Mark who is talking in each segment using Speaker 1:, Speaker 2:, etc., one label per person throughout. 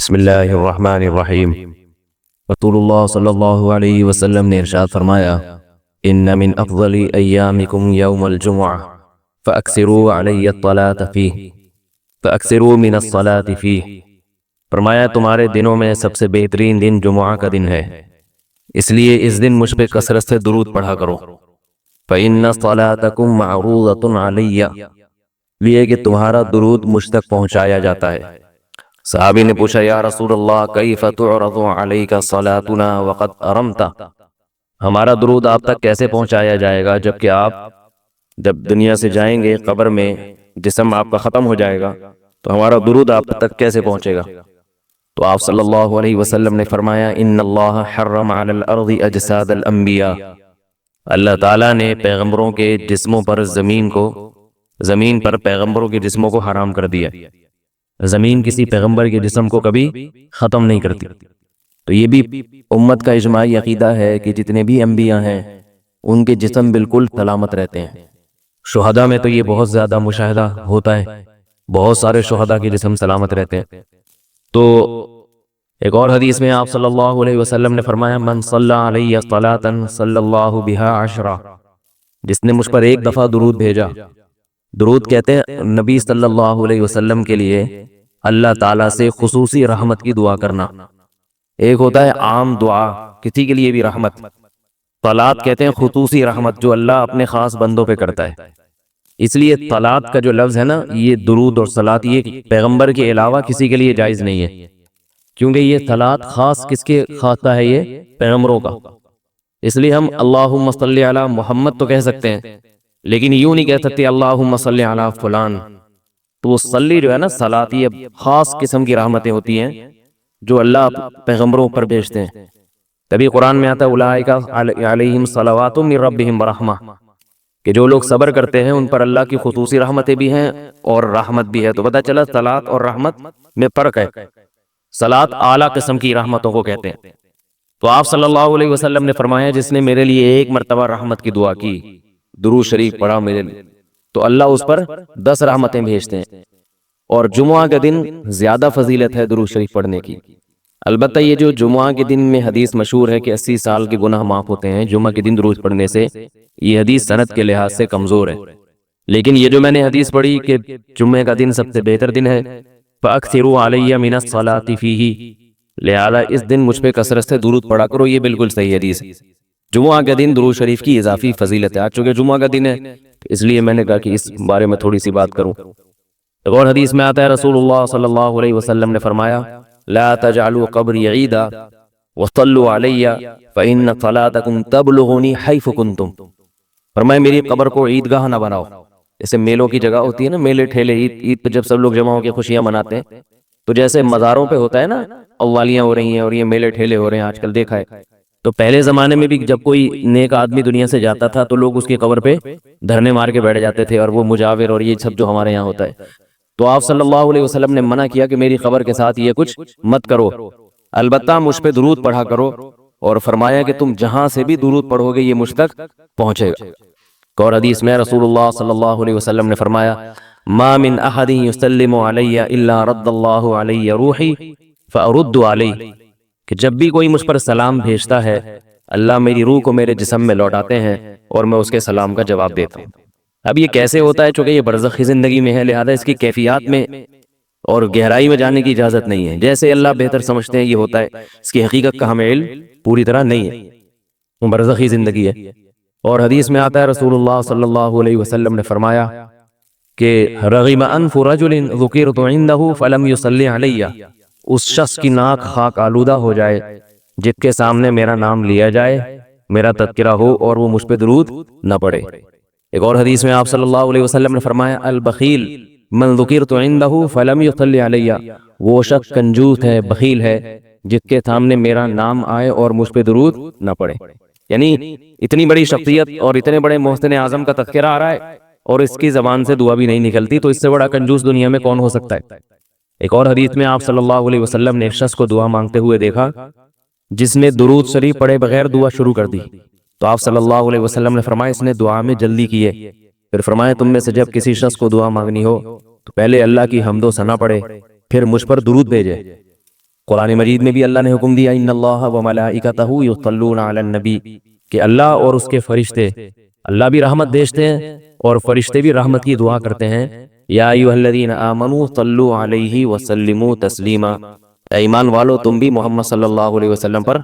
Speaker 1: بسم اللہ الرحمن الرحیم۔ رسول اللہ صلی اللہ علیہ وسلم نے ارشاد فرمایا، ان من افضل ایامکم یوم الجمعہ فاکثروا علی الصلاۃ فیہ فاکثروا من الصلاۃ فیہ۔ فرمایا تمہارے دنوں میں سب سے بہترین دن جمعہ کا دن ہے، اس لیے اس دن مجھ پہ کثرت سے درود پڑھا کرو۔ فإن صلاتکم معروضۃ علی، یہ کہ تمہارا درود مجھ تک پہنچایا جاتا ہے۔ صحابی نے پوچھا، یا رسول اللہ کیف تعرض علیک صلاتنا وقد ارمت، ہمارا درود آپ تک کیسے پہنچایا جائے گا جبکہ آپ جب دنیا سے جائیں گے، قبر میں جسم آپ کا ختم ہو جائے گا، تو ہمارا درود آپ تک کیسے پہنچے گا؟ تو آپ صلی اللہ علیہ وسلم نے فرمایا، ان اللہ حرم علی الارض اجساد الانبیاء، اللہ تعالیٰ نے پیغمبروں کے جسموں پر زمین پر پیغمبروں کے جسموں کو حرام کر دیا۔ زمین کسی پیغمبر کے جسم کو کبھی ختم نہیں کرتی۔ تو یہ بھی امت کا اجماعی عقیدہ ہے کہ جتنے بھی انبیاء ہیں ان کے جسم بالکل سلامت رہتے ہیں۔ شہداء میں تو یہ بہت زیادہ مشاہدہ ہوتا ہے، بہت سارے شہداء کے جسم سلامت رہتے ہیں۔ تو ایک اور حدیث میں آپ صلی اللہ علیہ وسلم نے فرمایا، من صلی علیہ صلاۃ صلی اللہ بہا عشرہ، جس نے مجھ پر ایک دفعہ درود بھیجا۔ درود کہتے ہیں نبی صلی اللہ علیہ وسلم کے لیے اللہ تعالیٰ سے خصوصی رحمت کی دعا کرنا۔ ایک ہوتا ہے عام دعا، کسی کے لیے بھی رحمت۔ صلات کہتے ہیں خصوصی رحمت جو اللہ اپنے خاص بندوں پہ کرتا ہے۔ اس لیے صلات کا جو لفظ ہے نا، یہ درود اور صلات یہ پیغمبر کے علاوہ کسی کے لیے جائز نہیں ہے، کیونکہ یہ صلات خاص کس کے خاصہ ہے؟ یہ پیغمبروں کا۔ اس لیے ہم اللہم صلی علی محمد تو کہہ سکتے ہیں، لیکن یوں نہیں کہہ سکتے اللہم صلی علی فلان۔ تو وہ صلی جو ہے نا، صلات، یہ خاص قسم کی رحمتیں ہوتی ہیں جو اللہ پیغمبروں پر بھیجتے ہیں۔ تبھی قرآن میں آتا ہے اولئک علیہم صلوات من ربہم ورحمہ، کہ جو لوگ صبر کرتے ہیں ان پر اللہ کی خصوصی رحمتیں بھی ہیں اور رحمت بھی ہے۔ تو پتہ چلا صلات اور رحمت میں فرق ہے۔ صلات اعلیٰ قسم کی رحمتوں کو کہتے ہیں۔ تو آپ صلی اللہ علیہ وسلم نے فرمایا، جس نے میرے لیے ایک مرتبہ رحمت کی دعا کی، درود شریف پڑھا میرے لیے، تو اللہ اس پر 10 رحمتیں بھیجتے ہیں۔ اور جمعہ کا دن زیادہ فضیلت ہے درود شریف پڑھنے کی۔ البتہ یہ جو جمعہ کے دن میں حدیث مشہور ہے کہ 80 سال کے گناہ معاف ہوتے ہیں جمعہ کے دن درود پڑھنے سے، یہ حدیث سند کے لحاظ سے کمزور ہے۔ لیکن یہ جو میں نے حدیث پڑھی کہ جمعہ کا دن سب سے بہتر دن ہے، فَأَكْثِرُوا عَلَيَّ مِنَ الصَّلَاةِ فِيهِ، لہذا اس دن مجھ پہ کثرت سے درود پڑھا کرو، یہ بالکل صحیح حدیث ہے۔ جمعہ کا دن درود شریف کی اضافی فضیلت ہے۔ آج چونکہ جمعہ کا دن ہے اس لیے میں نے کہا کہ اس بارے میں تھوڑی سی بات کروں۔ ایک اور حدیث میں آتا ہے، رسول اللہ صلی اللہ علیہ وسلم نے فرمایا، لا تجعلوا قبری عیدا وصلوا علی فإن صلاتکم تبلغنی حیث کنتم۔ فرمایا میری قبر کو عیدگاہ نہ بناؤ۔ جیسے میلوں کی جگہ ہوتی ہے نا، میلے ٹھیلے، عید پہ جب سب لوگ جمع ہو کے خوشیاں مناتے ہیں، تو جیسے مزاروں پہ ہوتا ہے نا، قوالیاں ہو رہی ہیں اور یہ میلے ٹھیلے ہو رہے ہیں، آج کل دیکھا ہے۔ تو پہلے زمانے میں بھی جب کوئی نیک آدمی دنیا سے جاتا تھا تو لوگ اس کی قبر پہ دھرنے مار کے بیٹھ جاتے تھے، اور وہ مجاور اور یہ سب جو ہمارے یہاں ہوتا ہے۔ تو آپ صلی اللہ علیہ وسلم نے منع کیا کہ میری قبر کے ساتھ یہ کچھ مت کرو، البتہ مجھ پہ درود پڑھا کرو، اور فرمایا کہ تم جہاں سے بھی درود پڑھو گے یہ مجھ تک پہنچے گا۔ اور حدیث میں رسول اللہ صلی اللہ علیہ وسلم نے فرمایا، ما من احد یسلم علی الا رد اللہ علی روحی فارد علیہ، کہ جب بھی کوئی مجھ پر سلام بھیجتا ہے اللہ میری روح کو میرے جسم میں لوٹاتے ہیں اور میں اس کے سلام کا جواب دیتا ہوں۔ اب یہ کیسے ہوتا ہے؟ چونکہ یہ برزخی زندگی میں ہے، لہذا اس کی کیفیات میں اور گہرائی میں جانے کی اجازت نہیں ہے۔ جیسے اللہ بہتر سمجھتے ہیں یہ ہوتا ہے، اس کی حقیقت کا ہمیں علم پوری طرح نہیں ہے، وہ برزخی زندگی ہے۔ اور حدیث میں آتا ہے رسول اللہ صلی اللہ علیہ وسلم نے فرمایا کہ رغم انف رجل ذکرت عنده فلم يصلی علی، اس شخص کی ناک خاک آلودہ ہو جائے جس کے سامنے میرا نام لیا جائے، میرا تذکرہ ہو اور وہ مجھ پہ درود نہ پڑھے۔ ایک اور حدیث میں آپ صلی اللہ علیہ وسلم نے فرمایا، البخیل من ذکرت عنده فلم يصلی علی، وہ شخص کنجوس ہے، بخیل ہے جس کے سامنے میرا نام آئے اور مجھ پہ درود نہ پڑھے۔ یعنی اتنی بڑی شخصیت اور اتنے بڑے محسن اعظم کا تذکرہ آ رہا ہے اور اس کی زبان سے دعا بھی نہیں نکلتی، تو اس سے بڑا کنجوس دنیا میں کون ہو سکتا ہے؟ ایک اور حدیث میں آپ صلی اللہ علیہ وسلم نے ایک شخص کو دعا مانگتے ہوئے دیکھا جس نے درود شریف پڑھے بغیر دعا شروع کر دی، تو آپ صلی اللہ علیہ وسلم نے فرمایا اس نے دعا میں جلدی کی ہے۔ پھر فرمایا تم میں سے جب کسی شخص کو دعا مانگنی ہو تو پہلے اللہ کی حمد و ثنا پڑھے، پھر مجھ پر درود بھیجے۔ قرآن مجید میں بھی اللہ نے حکم دیا ان اللہ و ملائکتہ یصلون علی النبی، کہ اللہ اور اس کے فرشتے، اللہ بھی رحمت بھیجتے ہیں اور فرشتے بھی رحمت کی دعا کرتے ہیں۔ یا ایھا الذین آمنوا صلوا علیہ وسلموا تسلیما، اے ایمان والو تم بھی محمد صلی اللہ علیہ وسلم پر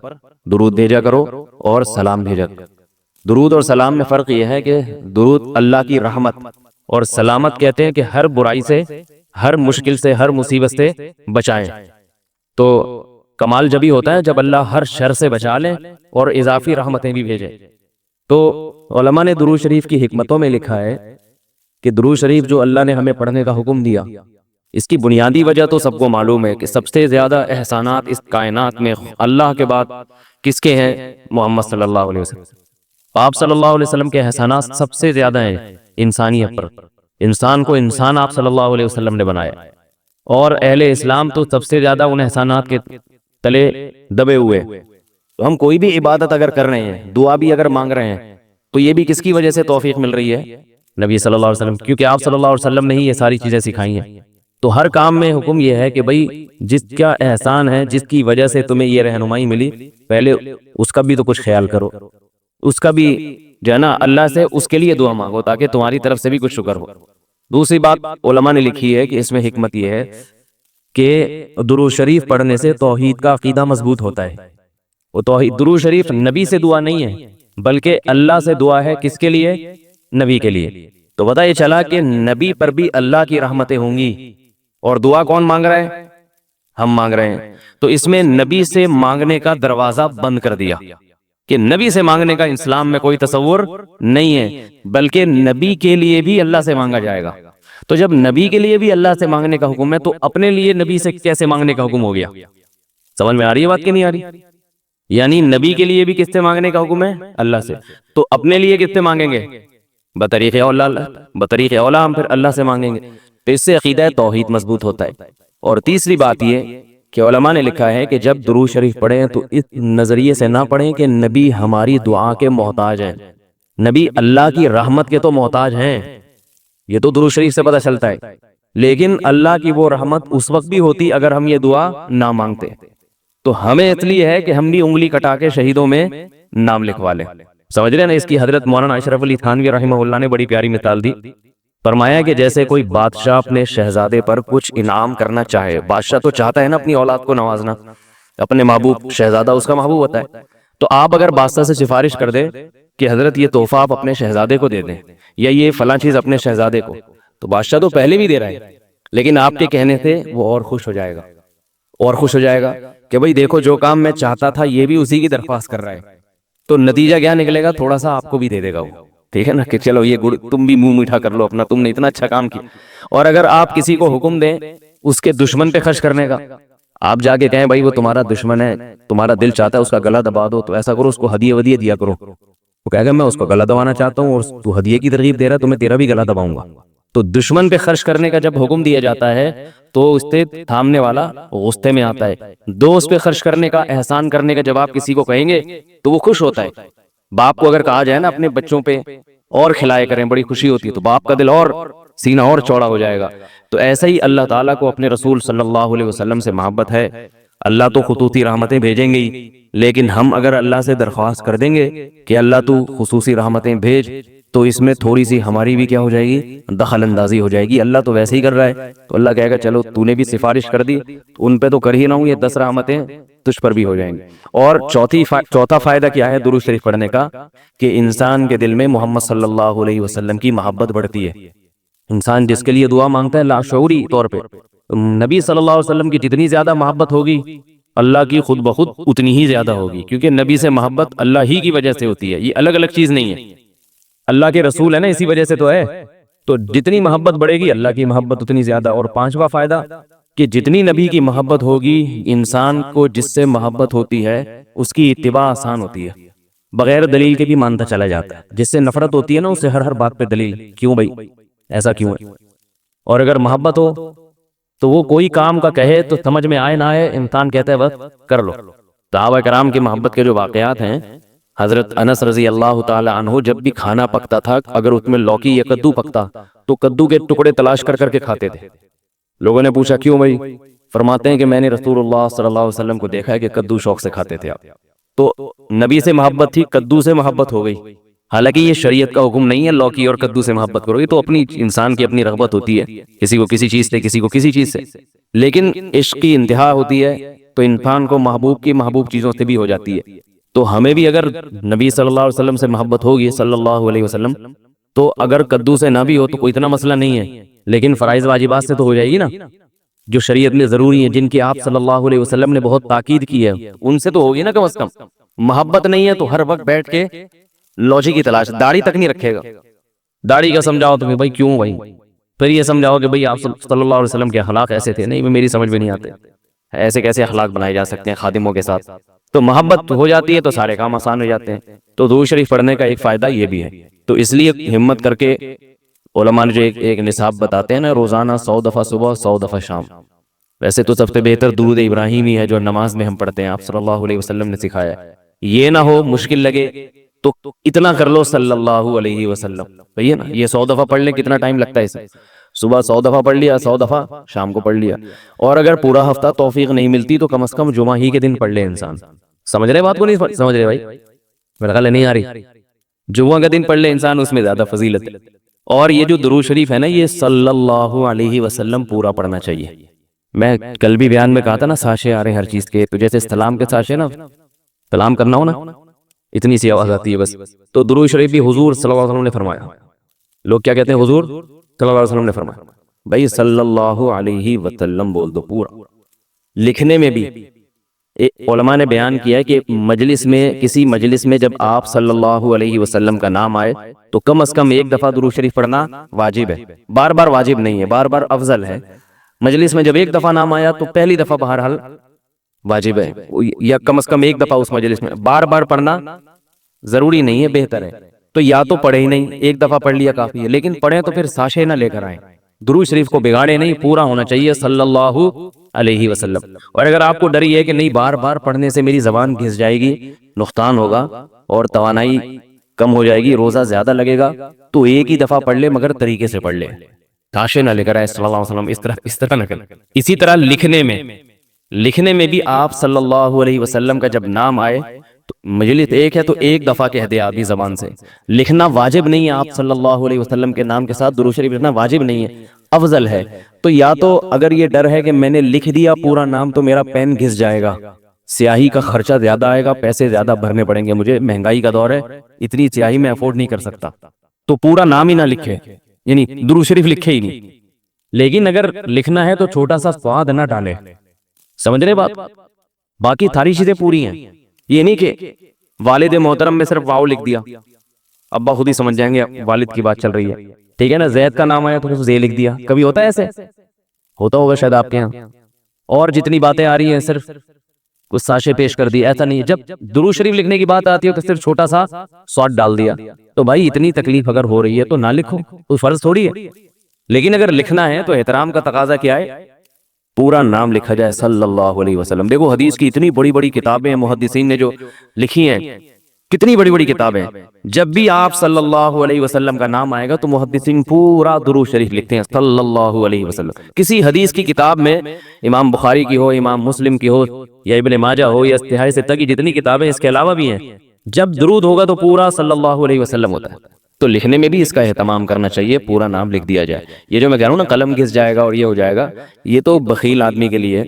Speaker 1: درود بھیجا کرو اور سلام بھیجا کرو۔ درود اور سلام میں فرق یہ ہے کہ درود اللہ کی رحمت، اور سلامت کہتے ہیں کہ ہر برائی سے، ہر مشکل سے، ہر مصیبت سے بچائیں۔ تو کمال جبھی ہوتا ہے جب اللہ ہر شر سے بچا لیں اور اضافی رحمتیں بھی بھیجیں۔ تو علماء نے درود شریف کی حکمتوں میں لکھا ہے کہ درود شریف جو اللہ نے ہمیں پڑھنے کا حکم دیا، اس کی بنیادی وجہ تو سب کو معلوم ہے کہ سب سے زیادہ احسانات اس کائنات میں اللہ کے بعد کس کے ہیں؟ محمد صلی اللہ علیہ وسلم۔ آپ صلی اللہ علیہ وسلم کے احسانات سب سے زیادہ ہیں انسانیت پر، انسان کو انسان آپ صلی اللہ علیہ وسلم نے بنایا، اور اہل اسلام تو سب سے زیادہ ان احسانات کے تلے دبے ہوئے۔ تو ہم کوئی بھی عبادت اگر کر رہے ہیں، دعا بھی اگر مانگ رہے ہیں، تو یہ بھی کس کی وجہ سے توفیق مل رہی ہے؟ نبی صلی اللہ علیہ وسلم، کیونکہ آپ صلی اللہ علیہ وسلم نے ہی یہ ساری چیزیں سکھائی ہیں۔ تو ہر کام میں حکم یہ ہے کہ بھئی جس کا احسان ہے، جس کی وجہ سے تمہیں یہ رہنمائی ملی، پہلے اس کا بھی تو کچھ خیال کرو، اس کا بھی جو ہے نا اللہ سے اس کے لیے دعا مانگو تاکہ تمہاری طرف سے بھی کچھ شکر ہو۔ دوسری بات علماء نے لکھی ہے کہ اس میں حکمت یہ ہے کہ درود شریف پڑھنے سے توحید کا عقیدہ مضبوط ہوتا ہے۔ وہ توحید، درود شریف نبی سے دعا نہیں ہے بلکہ اللہ سے دعا ہے، کس کے لیے؟ نبی کے لیے۔ تو پتہ یہ چلا کہ نبی پر بھی اللہ کی رحمتیں ہوں گی، اور دعا کون مانگ رہا ہے؟ ہم مانگ رہے ہیں۔ تو اس میں نبی سے مانگنے کا دروازہ بند کر دیا کہ نبی سے مانگنے کا اسلام میں کوئی تصور نہیں ہے، بلکہ نبی کے لیے بھی اللہ سے مانگا جائے گا۔ تو جب نبی کے لیے بھی اللہ سے مانگنے کا حکم ہے تو اپنے لیے نبی سے کیسے مانگنے کا حکم ہو گیا؟ سمجھ میں آ رہی ہے بات کہ نہیں آ رہی؟ یعنی نبی کے لیے بھی کس سے مانگنے کا حکم ہے؟ اللہ سے۔ تو اپنے لیے کس سے مانگیں گے؟ بطریق اولا ہم پھر اللہ سے مانگیں گے۔ تو اس سے عقیدہ توحید مضبوط ہوتا ہے۔ اور تیسری بات یہ کہ علماء نے لکھا ہے کہ جب درود شریف پڑھیں تو اس نظریے سے نہ پڑھیں کہ نبی ہماری دعا کے محتاج ہیں، نبی اللہ کی رحمت کے تو محتاج ہیں، یہ تو درود شریف سے پتہ چلتا ہے، لیکن اللہ کی وہ رحمت اس وقت بھی ہوتی اگر ہم یہ دعا نہ مانگتے۔ تو ہمیں اس لیے ہے کہ ہم بھی انگلی کٹا کے شہیدوں میں نام لکھوا لیں۔ سمجھ رہے ہیں نا؟ اس کی حضرت مولانا اشرف علی تھانوی رحمہ اللہ نے بڑی پیاری مثال دی۔ فرمایا کہ جیسے کوئی بادشاہ اپنے شہزادے پر کچھ انعام کرنا چاہے، بادشاہ تو چاہتا ہے نا اپنی اولاد کو نوازنا، اپنے محبوب، شہزادہ اس کا محبوب ہوتا ہے، تو آپ اگر بادشاہ سے سفارش کر دیں کہ حضرت یہ تحفہ آپ اپنے شہزادے کو دے دیں، یا یہ فلاں چیز اپنے شہزادے کو، تو بادشاہ تو پہلے بھی دے رہا ہے، لیکن آپ کے کہنے سے وہ اور خوش ہو جائے گا، اور خوش ہو جائے گا کہ بھئی دیکھو جو کام میں چاہتا تھا یہ بھی اسی کی درخواست کر رہا ہے۔ تو نتیجہ کیا نکلے گا؟ تھوڑا سا آپ کو بھی دے دے گا وہ، ٹھیک ہے نا، کہ چلو یہ گڑ تم بھی منہ میٹھا کر لو اپنا، تم نے اتنا اچھا کام کیا۔ اور اگر آپ کسی کو حکم دیں اس کے دشمن پہ خرچ کرنے کا، آپ جا کے کہیں بھائی وہ تمہارا دشمن ہے، تمہارا دل چاہتا ہے اس کا گلا دبا دو، تو ایسا کرو اس کو ہدیے ودیے دیا کرو، وہ کہے گا میں اس کو گلا دبانا چاہتا ہوں اور تو ہدیے کی ترغیب دے رہا ہے تو میں تیرا بھی گلا دباؤں گا۔ تو دشمن پہ خرچ کرنے کا جب حکم دیا جاتا ہے تو اس سے تھامنے والا غصے میں آتا ہے، دوست پہ خرچ کرنے کا، احسان کرنے کا جب آپ کسی کو کہیں گے تو وہ خوش ہوتا ہے۔ باپ کو اگر کہا جائے نا اپنے بچوں پہ اور کھلائے کریں، بڑی خوشی ہوتی ہے، تو باپ کا دل اور سینہ اور چوڑا ہو جائے گا۔ تو ایسا ہی اللہ تعالیٰ کو اپنے رسول صلی اللہ علیہ وسلم سے محبت ہے۔ اللہ تو خصوصی رحمتیں بھیجیں گے ہی، لیکن ہم اگر اللہ سے درخواست کر دیں گے کہ اللہ تو خصوصی رحمتیں بھیج، تو اس میں تھوڑی سی ہماری بھی کیا ہو جائے گی؟ دخل اندازی ہو جائے گی۔ اللہ تو ویسے ہی کر رہا ہے، تو اللہ کہے گا چلو تو نے بھی سفارش کر دی، ان پہ تو کر ہی رہا ہوں، یہ 10 رحمتیں تجھ پر بھی ہو جائیں گی۔ اور چوتھا فائدہ کیا ہے درود شریف پڑھنے کا؟ کہ انسان کے دل میں محمد صلی اللہ علیہ وسلم کی محبت بڑھتی ہے۔ انسان جس کے لیے دعا مانگتا ہے لاشعوری طور پہ نبی صلی اللہ علیہ وسلم کی جتنی زیادہ محبت ہوگی، اللہ کی خود بخود اتنی ہی زیادہ ہوگی، کیونکہ نبی سے محبت اللہ ہی کی وجہ سے ہوتی ہے، یہ الگ الگ چیز نہیں ہے، اللہ کے رسول ہے نا، اسی وجہ سے تو ہے۔ تو جتنی محبت بڑھے گی اللہ کی محبت اتنی زیادہ۔ اور پانچواں فائدہ کہ جتنی نبی کی محبت ہوگی، انسان کو جس سے محبت ہوتی ہے اس کی اتباع آسان ہوتی ہے، بغیر دلیل کے بھی مانتا چلا جاتا ہے۔ جس سے نفرت ہوتی ہے نا اسے ہر بات پہ دلیل، کیوں بھائی ایسا کیوں ہے؟ اور اگر محبت ہو تو وہ کوئی کام کا کہے تو سمجھ میں آئے نہ آئے، انسان کہتا ہے بس کر لو۔ صحابہ کرام کی محبت کے جو واقعات ہیں، حضرت انس رضی اللہ تعالی عنہ جب بھی کھانا پکتا تھا، اگر اس میں لوکی یا کدو پکتا تو کدو کے ٹکڑے تلاش کر کر کے کھاتے تھے۔ لوگوں نے پوچھا کیوں بھائی؟ فرماتے ہیں کہ میں نے رسول اللہ صلی اللہ علیہ وسلم کو دیکھا ہے کہ کدو شوق سے کھاتے تھے آپ، تو نبی سے محبت تھی، کدو سے محبت ہو گئی۔ حالانکہ یہ شریعت کا حکم نہیں ہے لوکی اور کدو سے محبت کرو، یہ تو اپنی انسان کی اپنی رغبت ہوتی ہے، کسی کو کسی چیز سے، کسی کو کسی چیز سے، لیکن عشق کی انتہا ہوتی ہے تو انسان کو محبوب کی محبوب چیزوں سے بھی ہو جاتی ہے۔ تو ہمیں بھی اگر نبی صلی اللہ علیہ وسلم سے محبت ہوگی صلی اللہ علیہ وسلم، تو اگر کدو سے نہ بھی ہو تو کوئی اتنا مسئلہ نہیں ہے، لیکن فرائض واجبات سے تو ہو جائے گی نا، جو شریعت میں ضروری ہیں، جن کی آپ صلی اللہ علیہ وسلم نے بہت تاکید کی ہے، ان سے تو ہوگی نا کم از کم۔ محبت نہیں ہے تو ہر وقت بیٹھ کے لوجک کی تلاش، داڑھی تک نہیں رکھے گا، داڑھی کا سمجھاؤ تو بھائی کیوں بھائی، پھر یہ سمجھاؤ کہ بھائی آپ صلی اللہ علیہ وسلم کے اخلاق ایسے تھے، نہیں میری سمجھ میں نہیں آتے، ایسے کیسے اخلاق بنائے جا سکتے ہیں خادموں کے ساتھ؟ تو محبت ہو جاتی ہے تو سارے کام آسان ہو جاتے ہیں۔ تو درود شریف پڑھنے کا ایک فائدہ یہ بھی ہے، تو اس لیے ہمت کر کے علماء نے جو ایک نصاب بتاتے ہیں نا، روزانہ 100 دفعہ صبح 100 دفعہ شام، ویسے تو سب سے بہتر درود ابراہیمی ہے جو نماز میں ہم پڑھتے ہیں، آپ صلی اللہ علیہ وسلم نے سکھایا ہے۔ یہ نہ ہو مشکل لگے تو اتنا کر لو صلی اللہ علیہ وسلم، صحیح ہے نا؟ یہ 100 دفعہ پڑھ لیں، کتنا ٹائم لگتا ہے اسے؟ صبح 100 دفعہ پڑھ لیا، 100 دفعہ شام کو پڑھ لیا، اور اگر پورا ہفتہ توفیق نہیں ملتی تو کم از کم جمعہ ہی کے دن پڑھ لے انسان۔ سمجھ رہے بات کو نہیں سمجھ رہے بھائی؟ میرا خیال ہے نہیں آ رہی۔ جمعہ کا دن پڑھ لے انسان، اس میں زیادہ فضیلت ہے۔ اور یہ جو درود شریف ہے نا، یہ صلی اللہ علیہ وسلم پورا پڑھنا چاہیے۔ میں کل بھی بیان میں کہا تھا نا، ساشے آ رہے ہیں ہر چیز کے، تو جیسے سلام کے ساشے نا، سلام کرنا ہو نا، اتنی سی آواز آتی ہے بس، تو درود شریف بھی حضور صلی اللہ علیہ وسلم نے فرمایا۔ لوگ کیا کہتے ہیں؟ حضور صلی اللہ علیہ وسلم نے فرمایا، بھائی صلی اللہ علیہ وسلم بول دو پورا۔ لکھنے میں بھی علماء نے بیان کیا ہے کہ مجلس میں، کسی مجلس میں جب آپ صلی اللہ علیہ وسلم کا نام آئے تو کم از کم ایک دفعہ درود شریف پڑھنا واجب ہے، بار بار واجب نہیں ہے، بار بار افضل ہے۔ مجلس میں جب ایک دفعہ نام آیا تو پہلی دفعہ بہرحال واجب ہے، یا کم از کم ایک دفعہ اس مجلس میں، بار بار پڑھنا ضروری نہیں ہے، بہتر ہے۔ تو یا تو پڑھے ہی نہیں، ایک دفعہ پڑھ لیا کافی ہے، لیکن پڑھیں تو پھر ساشے نہ لے کر آئیں، درود شریف کو بگاڑے نہیں، پورا ہونا چاہیے صلی اللہ علیہ وسلم۔ اور اگر آپ کو ڈر یہ ہے کہ نہیں بار بار پڑھنے سے میری زبان گھس جائے گی، نقصان ہوگا اور توانائی کم ہو جائے گی، روزہ زیادہ لگے گا، تو ایک ہی دفعہ پڑھ لے، مگر طریقے سے پڑھ لے، ساشے نہ لے کر آئے صلی اللہ علیہ وسلم، اس طرح نہ کریں۔ اسی طرح لکھنے میں بھی آپ صلی اللہ علیہ وسلم کا جب نام آئے تو مجلس ایک ہے تو ایک دفعہ کہہ دے آپ زبان سے، لکھنا واجب نہیں ہے، آپ صلی اللہ علیہ وسلم کے نام کے ساتھ درود شریف لکھنا واجب نہیں ہے، افضل ہے۔ تو یا تو اگر یہ ڈر ہے کہ میں نے لکھ دیا پورا نام تو میرا پین گھس جائے گا، سیاہی کا خرچہ زیادہ آئے گا، پیسے زیادہ بھرنے پڑیں گے مجھے، مہنگائی کا دور ہے، اتنی سیاہی میں افورڈ نہیں کر سکتا، تو پورا نام ہی نہ لکھے، یعنی درود شریف لکھے ہی نہیں۔ لیکن اگر لکھنا ہے تو چھوٹا سا سواد نہ ڈالے، سمجھ رہے بات؟ باقی ساری چیزیں پوری ہیں، یہ نہیں کہ والد محترم میں صرف واو لکھ دیا، ابا خود ہی سمجھ جائیں گے والد کی بات چل رہی ہے، ٹھیک ہے نا؟ زید کا نام آیا تو زے لکھ دیا، کبھی ہوتا ہے ایسے؟ ہوتا ہوگا شاید آپ کے یہاں۔ اور جتنی باتیں آ رہی ہیں صرف کچھ ساشے پیش کر دی، ایسا نہیں ہے۔ جب درود شریف لکھنے کی بات آتی ہے تو صرف چھوٹا سا سواد ڈال دیا، تو بھائی اتنی تکلیف اگر ہو رہی ہے تو نہ لکھو، کوئی فرض تھوڑی ہے۔ لیکن اگر لکھنا ہے تو احترام کا تقاضا کیا ہے؟ پورا نام لکھا جائے صلی اللہ علیہ وسلم۔ دیکھو حدیث کی اتنی بڑی بڑی کتابیں ہیں، محدثین نے جو لکھی ہیں، کتنی بڑی بڑی کتابیں، جب بھی آپ صلی اللہ علیہ وسلم کا نام آئے گا تو محدثین پورا درود شریف لکھتے ہیں صلی اللہ علیہ وسلم۔ کسی حدیث کی کتاب میں، امام بخاری کی ہو، امام مسلم کی ہو، یا ابن ماجہ ہو، یا استحاہ ستہ کی جتنی کتابیں اس کے علاوہ بھی ہیں، جب درود ہوگا تو پورا صلی اللہ علیہ وسلم ہوتا ہے۔ تو لکھنے میں بھی اس کا اہتمام کرنا چاہیے، پورا نام لکھ دیا جائے۔ یہ جو میں کہہ رہا ہوں نا قلم گھس جائے گا اور یہ ہو جائے گا، یہ تو بخیل آدمی کے لیے،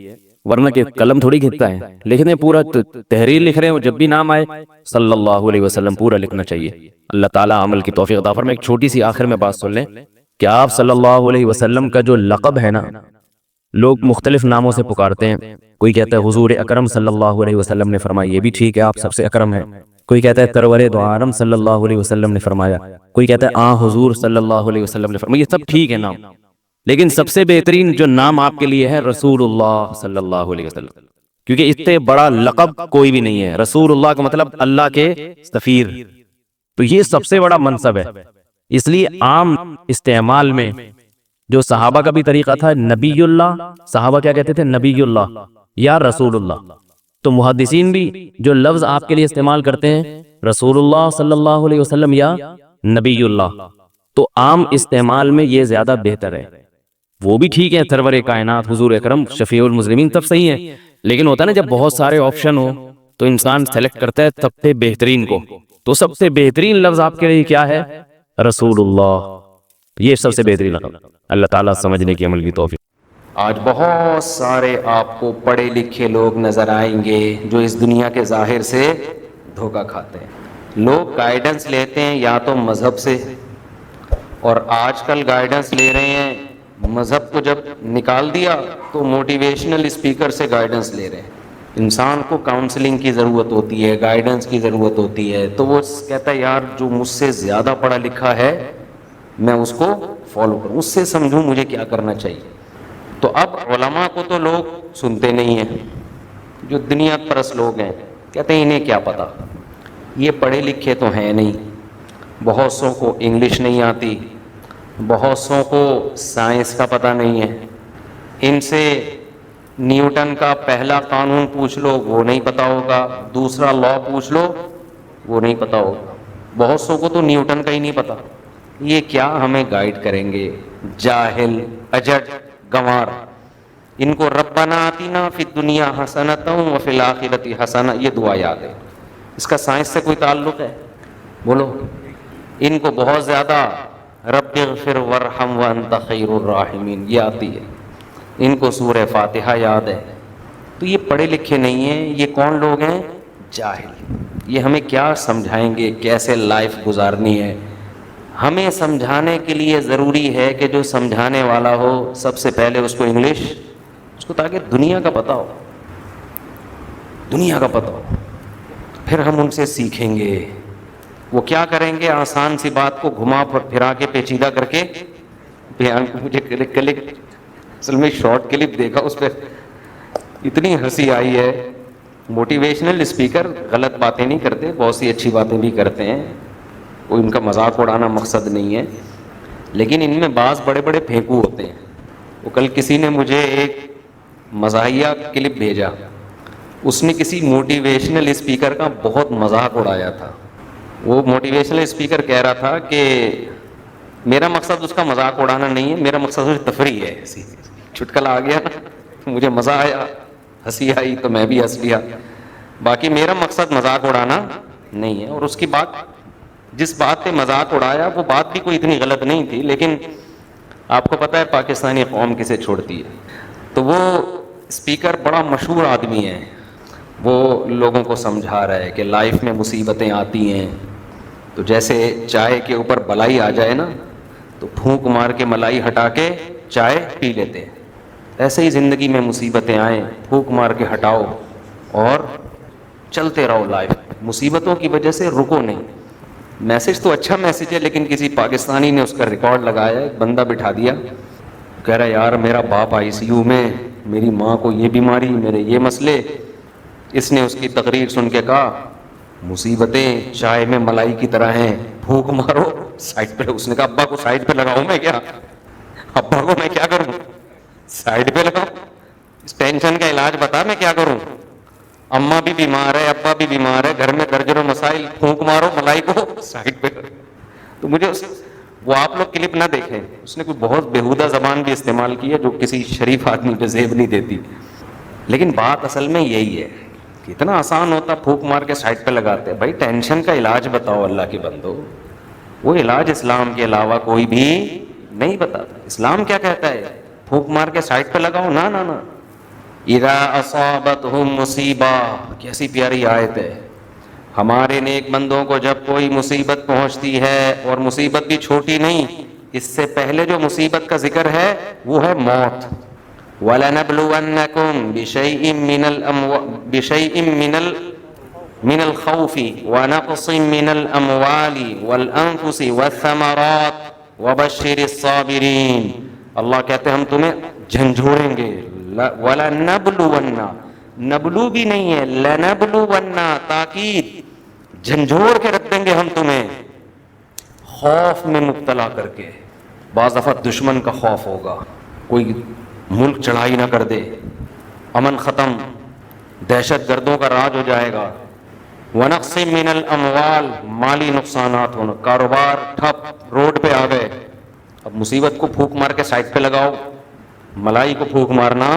Speaker 1: ورنہ کہ قلم تھوڑی گھستا ہے، لکھنے پورا تحریر لکھ رہے ہیں، جب بھی نام آئے صلی اللہ علیہ وسلم پورا لکھنا چاہیے۔ اللہ تعالیٰ عمل کی توفیق عطا فرمائے۔ ایک چھوٹی سی آخر میں بات سن لیں کہ آپ صلی اللہ علیہ وسلم کا جو لقب ہے نا، لوگ مختلف ناموں سے پکارتے ہیں، کوئی کہتا ہے حضور اکرم صلی اللہ علیہ وسلم نے فرمایا، یہ بھی ٹھیک ہے، آپ سب سے اکرم ہیں۔ کوئی کہتا ہے سرور دو عالم صلی اللہ علیہ وسلم نے فرمایا، کوئی کہتا ہے حضور صلی اللہ علیہ وسلم نے فرمایا، یہ سب ٹھیک ہے نام، لیکن سب سے بہترین جو نام آپ کے لیے ہے رسول اللہ صلی اللہ علیہ وسلم، کیونکہ اس سے بڑا لقب کوئی بھی نہیں ہے۔ رسول اللہ کا مطلب اللہ کے سفیر، تو یہ سب سے بڑا منصب ہے۔ اس لیے عام استعمال میں جو صحابہ کا بھی طریقہ تھا، نبی اللہ، صحابہ کیا کہتے تھے؟ نبی اللہ یا رسول اللہ۔ تو محدثین بھی جو لفظ آپ کے لیے استعمال کرتے ہیں، رسول اللہ صلی اللہ علیہ وسلم یا نبی اللہ، تو عام استعمال میں یہ زیادہ بہتر ہے۔ وہ بھی ٹھیک ہے، سرور کائنات حضور اکرم شفیع المذنبین تب صحیح ہے، لیکن ہوتا ہے نا جب بہت سارے آپشن ہو تو انسان سلیکٹ کرتا ہے سب سے بہترین کو. تو سب سے بہترین لفظ آپ کے لیے کیا ہے؟ رسول اللہ. یہ سب سے بہترین لفظ. اللہ تعالیٰ سمجھنے کی عمل کی توفیق.
Speaker 2: آج بہت سارے آپ کو پڑھے لکھے لوگ نظر آئیں گے جو اس دنیا کے ظاہر سے دھوکہ کھاتے ہیں. لوگ گائیڈنس لیتے ہیں یا تو مذہب سے، اور آج کل گائیڈنس لے رہے ہیں مذہب کو جب نکال دیا تو موٹیویشنل اسپیکر سے گائیڈنس لے رہے ہیں. انسان کو کاؤنسلنگ کی ضرورت ہوتی ہے، گائیڈنس کی ضرورت ہوتی ہے، تو وہ کہتا ہے یار جو مجھ سے زیادہ پڑھا لکھا ہے میں اس کو فالو کروں، اس سے سمجھوں مجھے کیا کرنا چاہیے. تو اب علماء کو تو لوگ سنتے نہیں ہیں، جو دنیا پرست لوگ ہیں کہتے ہیں انہیں کیا پتا، یہ پڑھے لکھے تو ہیں نہیں، بہت سو کو انگلش نہیں آتی، بہت سو کو سائنس کا پتہ نہیں ہے، ان سے نیوٹن کا پہلا قانون پوچھ لو وہ نہیں پتا ہوگا، دوسرا لا پوچھ لو وہ نہیں پتا ہوگا، بہت سو کو تو نیوٹن کا ہی نہیں پتا. یہ کیا ہمیں گائیڈ کریں گے؟ جاہل، اجٹ، گنوار. ان کو ربنا آتینا فی الدنیا حسنۃ وفی الآخرۃ حسنہ یہ دعا یاد ہے. اس کا سائنس سے کوئی تعلق ہے؟ بولو. ان کو بہت زیادہ رب اغفر وارحم وانت خیر الراحمین یہ آتی ہے، ان کو سورہ فاتحہ یاد ہے. تو یہ پڑھے لکھے نہیں ہیں، یہ کون لوگ ہیں؟ جاہل. یہ ہمیں کیا سمجھائیں گے کیسے لائف گزارنی ہے؟ ہمیں سمجھانے کے لیے ضروری ہے کہ جو سمجھانے والا ہو سب سے پہلے اس کو انگلش، اس کو تاکہ دنیا کا پتہ ہو، دنیا کا پتہ ہو، پھر ہم ان سے سیکھیں گے. وہ کیا کریں گے؟ آسان سی بات کو گھما پھرا کے پیچیدہ کر کے بیان. مجھے کلک اصل میں شارٹ کلپ دیکھا، اس پہ اتنی ہنسی آئی ہے. موٹیویشنل اسپیکر غلط باتیں نہیں کرتے، بہت سی اچھی باتیں بھی کرتے ہیں، کوئی ان کا مذاق اڑانا مقصد نہیں ہے، لیکن ان میں بعض بڑے بڑے پھینکو ہوتے ہیں. وہ کل کسی نے مجھے ایک مزاحیہ کلپ بھیجا، اس نے کسی موٹیویشنل اسپیکر کا بہت مذاق اڑایا تھا. وہ موٹیویشنل اسپیکر کہہ رہا تھا کہ میرا مقصد اس کا مذاق اڑانا نہیں ہے، میرا مقصد اس تفریح ہے. چٹکلا آ گیا نا، مجھے مزہ آیا، ہنسی آئی تو میں بھی ہنس لیا. باقی میرا مقصد مذاق اڑانا نہیں ہے. اور اس کی بات، جس بات پہ مذاق اڑایا وہ بات بھی کوئی اتنی غلط نہیں تھی، لیکن آپ کو پتہ ہے پاکستانی قوم کسے چھوڑتی ہے. تو وہ اسپیکر بڑا مشہور آدمی ہے، وہ لوگوں کو سمجھا رہا ہے کہ لائف میں مصیبتیں آتی ہیں تو جیسے چائے کے اوپر بلائی آ جائے نا تو پھونک مار کے ملائی ہٹا کے چائے پی لیتے ہیں، ایسے ہی زندگی میں مصیبتیں آئیں پھونک مار کے ہٹاؤ اور چلتے رہو. لائف مصیبتوں کی وجہ سے رکو نہیں. میسج تو اچھا میسج ہے، لیکن کسی پاکستانی نے اس کا ریکارڈ لگایا، ایک بندہ بٹھا دیا، کہہ رہا یار میرا باپ آئی سی یو میں، میری ماں کو یہ بیماری، میرے یہ مسئلے. اس نے اس کی تقریر سن کے کہا مصیبتیں چائے میں ملائی کی طرح ہیں، پھونک مارو سائڈ پہ. اس نے کہا ابا کو سائڈ پہ لگاؤں میں کیا؟ ابا کو میں کیا کروں؟ سائڈ پہ لگاؤ، اس ٹینشن کا علاج بتا میں کیا کروں؟ اماں بھی بیمار ہے، ابا بھی بیمار ہے، گھر میں درجنوں مسائل، پھونک مارو ملائی کو سائڈ پہ. تو مجھے وہ آپ لوگ کلپ نہ دیکھیں، اس نے کوئی بہت بیہودہ زبان بھی استعمال کی ہے جو کسی شریف آدمی پہ زیب نہیں دیتی. لیکن بات اصل میں یہی ہے، کتنا آسان ہوتا پھونک مار کے سائڈ پہ لگاتے. بھائی ٹینشن کا علاج بتاؤ اللہ کے بندو، وہ علاج اسلام کے علاوہ کوئی بھی نہیں بتاتا. اسلام کیا کہتا ہے؟ پھونک مار کے سائڈ پہ لگاؤ؟ نہ نہ نہ. اذا اصابتہم مصیبہ، کیسی پیاری آیت ہے. ہمارے نیک بندوں کو جب کوئی مصیبت پہنچتی ہے، اور مصیبت بھی چھوٹی نہیں، اس سے پہلے جو مصیبت کا ذکر ہے وہ ہے موت. وَلَنَبْلُوَنَّكُمْ بِشَيْءٍ مِّنَ الْخَوْفِ وَنَقْصٍ مِّنَ الْأَمْوَالِ وَالْأَنفُسِ وَالثَّمَرَاتِ وَبَشِّرِ الصَّابِرِينَ. اللہ کہتے ہیں ہم تمہیں جھنجھوڑیں گے. وَلَنَبْلُوَنَّ، نبلو بھی نہیں ہے، لَنَبْلُوَنَّ تاکید، جھنجھوڑ کے رکھ دیں گے ہم تمہیں، خوف میں مبتلا کر کے. بعض دفعہ دشمن کا خوف ہوگا، کوئی ملک چڑھائی نہ کر دے، امن ختم، دہشت گردوں کا راج ہو جائے گا. وَنَقْصٍ مِّنَ الْأَمْوَالِ، مالی نقصانات ہونا، کاروبار ٹھپ، روڈ پہ آ گئے. اب مصیبت کو پھونک مار کے سائڈ پہ لگاؤ، ملائی کو پھونک مارنا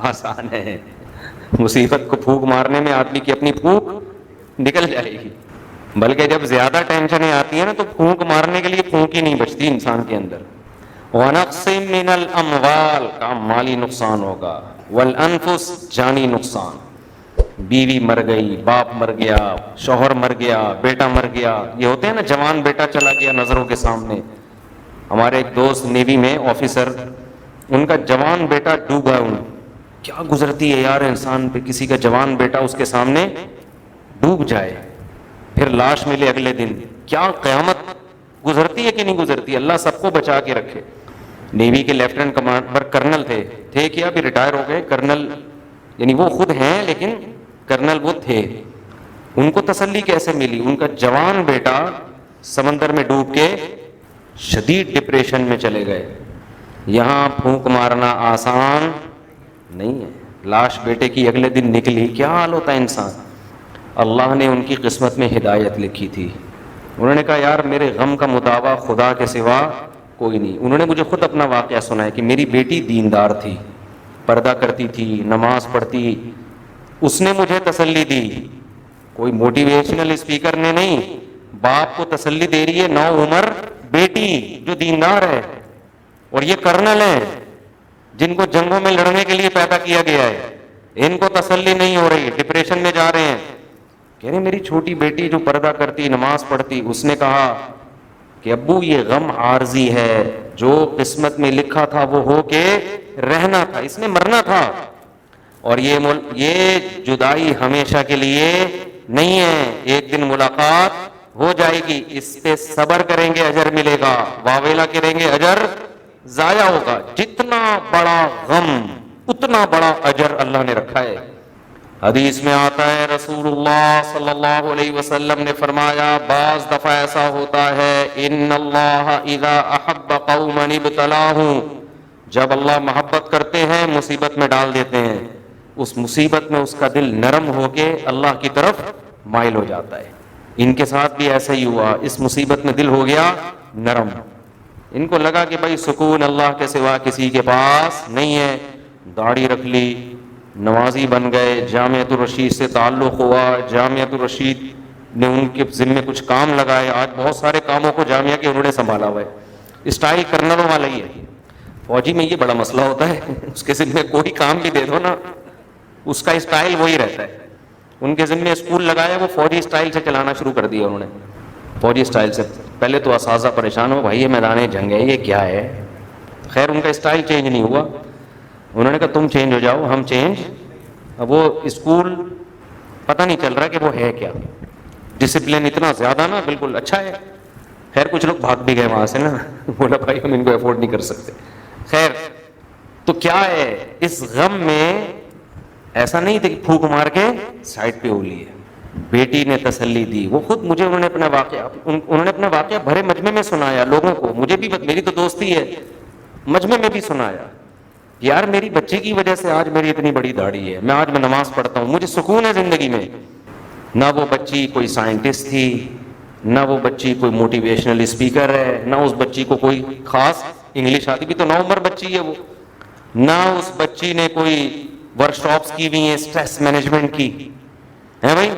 Speaker 2: آسان ہے، مصیبت کو پھونک مارنے میں آدمی کی اپنی پھونک نکل جائے گی، بلکہ جب زیادہ ٹینشنیں آتی ہیں نا تو پھونک مارنے کے لیے پھونک ہی نہیں بچتی انسان کے اندر۔ وَنَقْصٍ مِّنَ الْأَمْوَالِ کا مالی نقصان ہوگا، وَالْأَنفُسِ جانی نقصان، بیوی مر گئی، باپ مر گیا، شوہر مر گیا، بیٹا مر گیا، یہ ہوتے ہیں نا جوان بیٹا چلا گیا نظروں کے سامنے۔ ہمارے ایک دوست نیوی میں آفیسر، ان کا جوان بیٹا ڈوبا، کیا گزرتی ہے یار انسان پہ، کسی کا جوان بیٹا اس کے سامنے ڈوب جائے، پھر لاش ملے اگلے دن، کیا قیامت گزرتی ہے کہ نہیں گزرتی، اللہ سب کو بچا کے رکھے۔ نیوی کے لیفٹیننٹ کمانڈر کرنل تھے کیا ابھی ریٹائر ہو گئے، کرنل یعنی وہ خود ہیں لیکن کرنل وہ تھے۔ ان کو تسلی کیسے ملی، ان کا جوان بیٹا سمندر میں ڈوب کے شدید ڈپریشن میں چلے گئے۔ یہاں پھونک مارنا آسان نہیں ہے، لاش بیٹے کی اگلے دن نکلی، کیا حال ہوتا ہے انسان۔ اللہ نے ان کی قسمت میں ہدایت لکھی تھی، انہوں نے کہا یار میرے غم کا مداوا خدا کے سوا کوئی نہیں۔ انہوں نے مجھے خود اپنا واقعہ سنایا کہ میری بیٹی دیندار تھی، پردہ کرتی تھی، نماز پڑھتی، اس نے مجھے تسلی دی، کوئی موٹیویشنل اسپیکر نے نہیں، باپ کو تسلی دے رہی ہے نو عمر بیٹی جو دیندار ہے، اور یہ کرنل ہیں جن کو جنگوں میں لڑنے کے لیے پیدا کیا گیا ہے، ان کو تسلی نہیں ہو رہی، ڈپریشن میں جا رہے ہیں۔ کہہ رہے میری چھوٹی بیٹی جو پردہ کرتی، نماز پڑھتی، اس نے کہا کہ ابو یہ غم عارضی ہے، جو قسمت میں لکھا تھا وہ ہو کے رہنا تھا، اس نے مرنا تھا، اور یہ جدائی ہمیشہ کے لیے نہیں ہے، ایک دن ملاقات ہو جائے گی، اس پہ صبر کریں گے اجر ملے گا، واویلا کریں گے اجر ضائع ہوگا۔ جتنا بڑا غم اتنا بڑا اجر اللہ نے رکھا ہے۔ حدیث میں آتا ہے رسول اللہ صلی اللہ علیہ وسلم نے فرمایا، بعض دفعہ ایسا ہوتا ہے ان اللہ اذا احب قوما ابتلاہم، جب اللہ محبت کرتے ہیں مصیبت میں ڈال دیتے ہیں، اس مصیبت میں اس کا دل نرم ہو کے اللہ کی طرف مائل ہو جاتا ہے۔ ان کے ساتھ بھی ایسا ہی ہوا، اس مصیبت میں دل ہو گیا نرم، ان کو لگا کہ بھائی سکون اللہ کے سوا کسی کے پاس نہیں ہے، داڑھی رکھ لی، نمازی بن گئے، جامعۃ الرشید سے تعلق ہوا، جامعۃ الرشید نے ان کے ذمے کچھ کام لگائے، آج بہت سارے کاموں کو جامعہ کے انہوں نے سنبھالا ہوا ہے۔ اسٹائل کرنلوں والا ہی ہے، فوجی میں یہ بڑا مسئلہ ہوتا ہے، اس کے ذمے کوئی کام بھی دے دو نا اس کا اسٹائل وہی رہتا ہے۔ ان کے ذمے اسکول لگایا، وہ فوجی اسٹائل سے چلانا شروع کر دیا انہوں نے، فوجی اسٹائل سے۔ پہلے تو اساتذہ پریشان ہو، بھائی یہ میدان جنگ ہے، یہ کیا ہے؟ خیر ان کا اسٹائل چینج نہیں ہوا، انہوں نے کہا تم چینج ہو جاؤ، ہم چینج۔ اب وہ اسکول پتہ نہیں چل رہا کہ وہ ہے کیا، ڈسپلن اتنا زیادہ نا، بالکل اچھا ہے۔ خیر کچھ لوگ بھاگ بھی گئے وہاں سے نا، بولا بھائی ہم ان کو افورڈ نہیں کر سکتے۔ خیر تو کیا ہے، اس غم میں ایسا نہیں تھا کہ پھونک مار کے سائڈ پہ ہو لیے، بیٹی نے تسلی دی، وہ خود مجھے انہوں نے اپنا واقعہ بھرے مجمع میں سنایا لوگوں کو، مجھے بھی، میری تو دوستی ہے، مجمع میں بھی سنایا، یار میری بچی کی وجہ سے آج میری اتنی بڑی داڑھی ہے، آج میں نماز پڑھتا ہوں، مجھے سکون ہے زندگی میں۔ نہ وہ بچی کوئی سائنٹسٹ تھی، نہ وہ بچی کوئی موٹیویشنل اسپیکر ہے، نہ اس بچی کو کوئی خاص انگلش آتی بھی، تو 9 عمر بچی ہے وہ، نہ اس بچی نے کوئی ورک شاپس کی ہوئی ہیں اسٹریس مینجمنٹ کی ہے بھائی،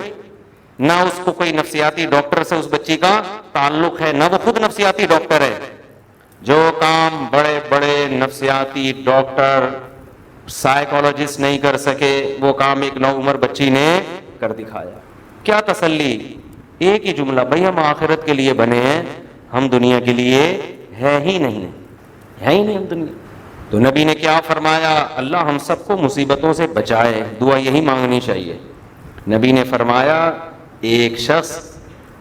Speaker 2: نہ اس کو کوئی نفسیاتی ڈاکٹر سے اس بچی کا تعلق ہے، نہ وہ خود نفسیاتی ڈاکٹر ہے۔ جو کام بڑے بڑے نفسیاتی ڈاکٹر سائیکالوجسٹ نہیں کر سکے، وہ کام ایک 9 عمر بچی نے کر دکھایا۔ کیا تسلی، ایک ہی جملہ، بھائی ہم آخرت کے لیے بنے ہیں، ہم دنیا کے لیے ہے ہی نہیں ہم دنیا۔ تو نبی نے کیا فرمایا، اللہ ہم سب کو مصیبتوں سے بچائے، دعا یہی مانگنی چاہیے۔ نبی نے فرمایا ایک شخص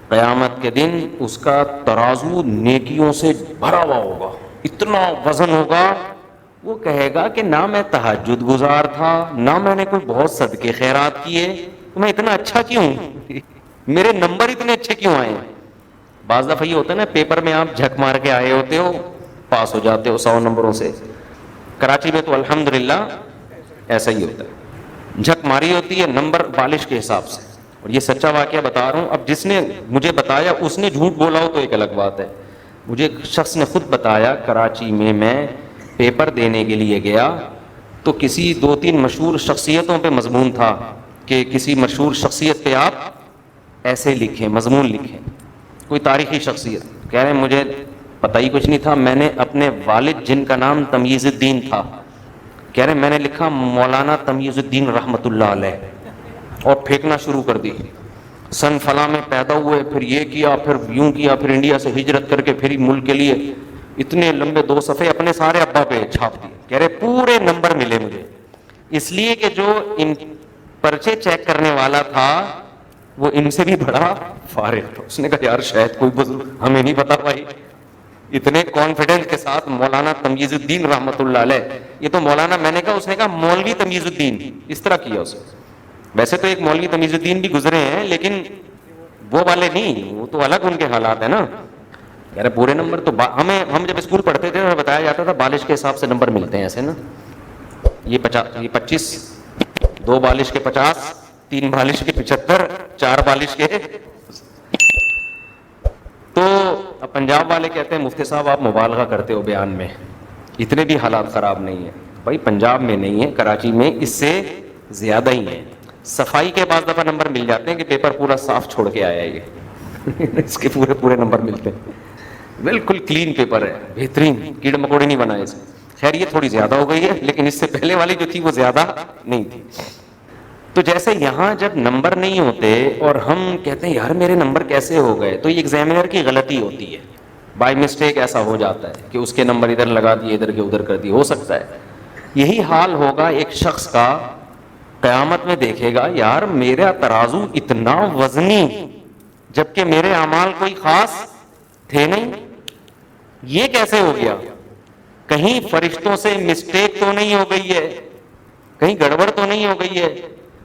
Speaker 2: قیامت کے دن اس کا ترازو نیکیوں سے بھرا ہوا ہوگا، اتنا وزن ہوگا، وہ کہے گا کہ نہ میں تہجد گزار تھا، نہ میں نے کوئی بہت صدقے خیرات کیے، تو میں اتنا اچھا کیوں، میرے نمبر اتنے اچھے کیوں آئے؟ بعض دفعہ یہ ہوتا ہے نا، پیپر میں آپ جھک مار کے آئے ہوتے ہو، پاس ہو جاتے ہو 100 نمبروں سے۔ کراچی میں تو الحمدللہ ایسا ہی ہوتا ہے، جھک ماری ہوتی ہے نمبر بالش کے حساب سے، اور یہ سچا واقعہ بتا رہا ہوں۔ اب جس نے مجھے بتایا اس نے جھوٹ بولا ہو تو ایک الگ بات ہے، مجھے ایک شخص نے خود بتایا، کراچی میں پیپر دینے کے لیے گیا تو کسی 2-3 مشہور شخصیتوں پہ مضمون تھا کہ کسی مشہور شخصیت پہ آپ ایسے لکھیں، مضمون لکھیں، کوئی تاریخی شخصیت. کہہ رہے ہیں مجھے پتہ ہی کچھ نہیں تھا، میں نے اپنے والد جن کا نام تمیز الدین تھا، کہہ رہے ہیں میں نے لکھا مولانا تمیز الدین رحمۃ اللہ علیہ اور پھینکنا شروع کر دی. سن فلاں میں پیدا ہوئے، پھر یہ کیا، پھر یوں کیا، پھر انڈیا سے ہجرت کر کے پھر ملک کے لیے. اتنے لمبے 2 صفحے اپنے سارے ابا پہ چھاپ دیے. کہہ رہے پورے نمبر ملے مجھے، اس لیے کہ جو ان پرچے چیک کرنے والا تھا وہ ان سے بھی بڑا فارغ تھا. اس نے کہا یار شاید کوئی بزرگ، ہمیں نہیں پتا بھائی. اتنے کانفیڈنس کے ساتھ مولانا تمیز الدین رحمۃ اللہ علیہ. یہ تو مولانا، میں نے کہا، اس نے کہا مولوی تمیز الدین، اس طرح کیا اس نے. ویسے تو ایک مولوی تمیز الدین بھی گزرے ہیں لیکن وہ والے نہیں، وہ تو الگ ان کے حالات ہیں نا. کہہ رہے پورے نمبر تو ہم جب اسکول پڑھتے تھے تو بتایا جاتا تھا بالش کے حساب سے نمبر ملتے ہیں ایسے نا. یہ 25، 2 بالش کے 50، 3 بالش کے 75، 4 بالش کے. تو پنجاب والے کہتے ہیں مفتی صاحب آپ مبالغہ کرتے ہو بیان میں، اتنے بھی حالات خراب نہیں ہیں. بھائی پنجاب میں نہیں ہے، کراچی میں اس سے زیادہ ہی ہے. صفائی کے بعض دفعہ نمبر مل جاتے ہیں کہ پیپر پورا صاف چھوڑ کے آیا ہے یہ اس کے پورے نمبر ملتے ہیں. بالکل کلین پیپر ہے، بہترین، کیڑے مکوڑے نہیں بنائے اسے. خیر یہ تھوڑی زیادہ ہو گئی ہے لیکن اس سے پہلے والی جو تھی وہ زیادہ نہیں تھی. تو جیسے یہاں جب نمبر نہیں ہوتے اور ہم کہتے ہیں یار میرے نمبر کیسے ہو گئے، تو یہ ایگزامینر کی غلطی ہوتی ہے. بائی مسٹیک ایسا ہو جاتا ہے کہ اس کے نمبر ادھر لگا دیے، ادھر کے ادھر کر دیے، ہو سکتا ہے. یہی حال ہوگا ایک شخص کا قیامت میں. دیکھے گا یار میرا ترازو اتنا وزنی جبکہ میرے اعمال کوئی خاص تھے نہیں، یہ کیسے ہو گیا؟ کہیں فرشتوں سے مسٹیک تو نہیں ہو گئی ہے، کہیں گڑبڑ تو نہیں ہو گئی ہے.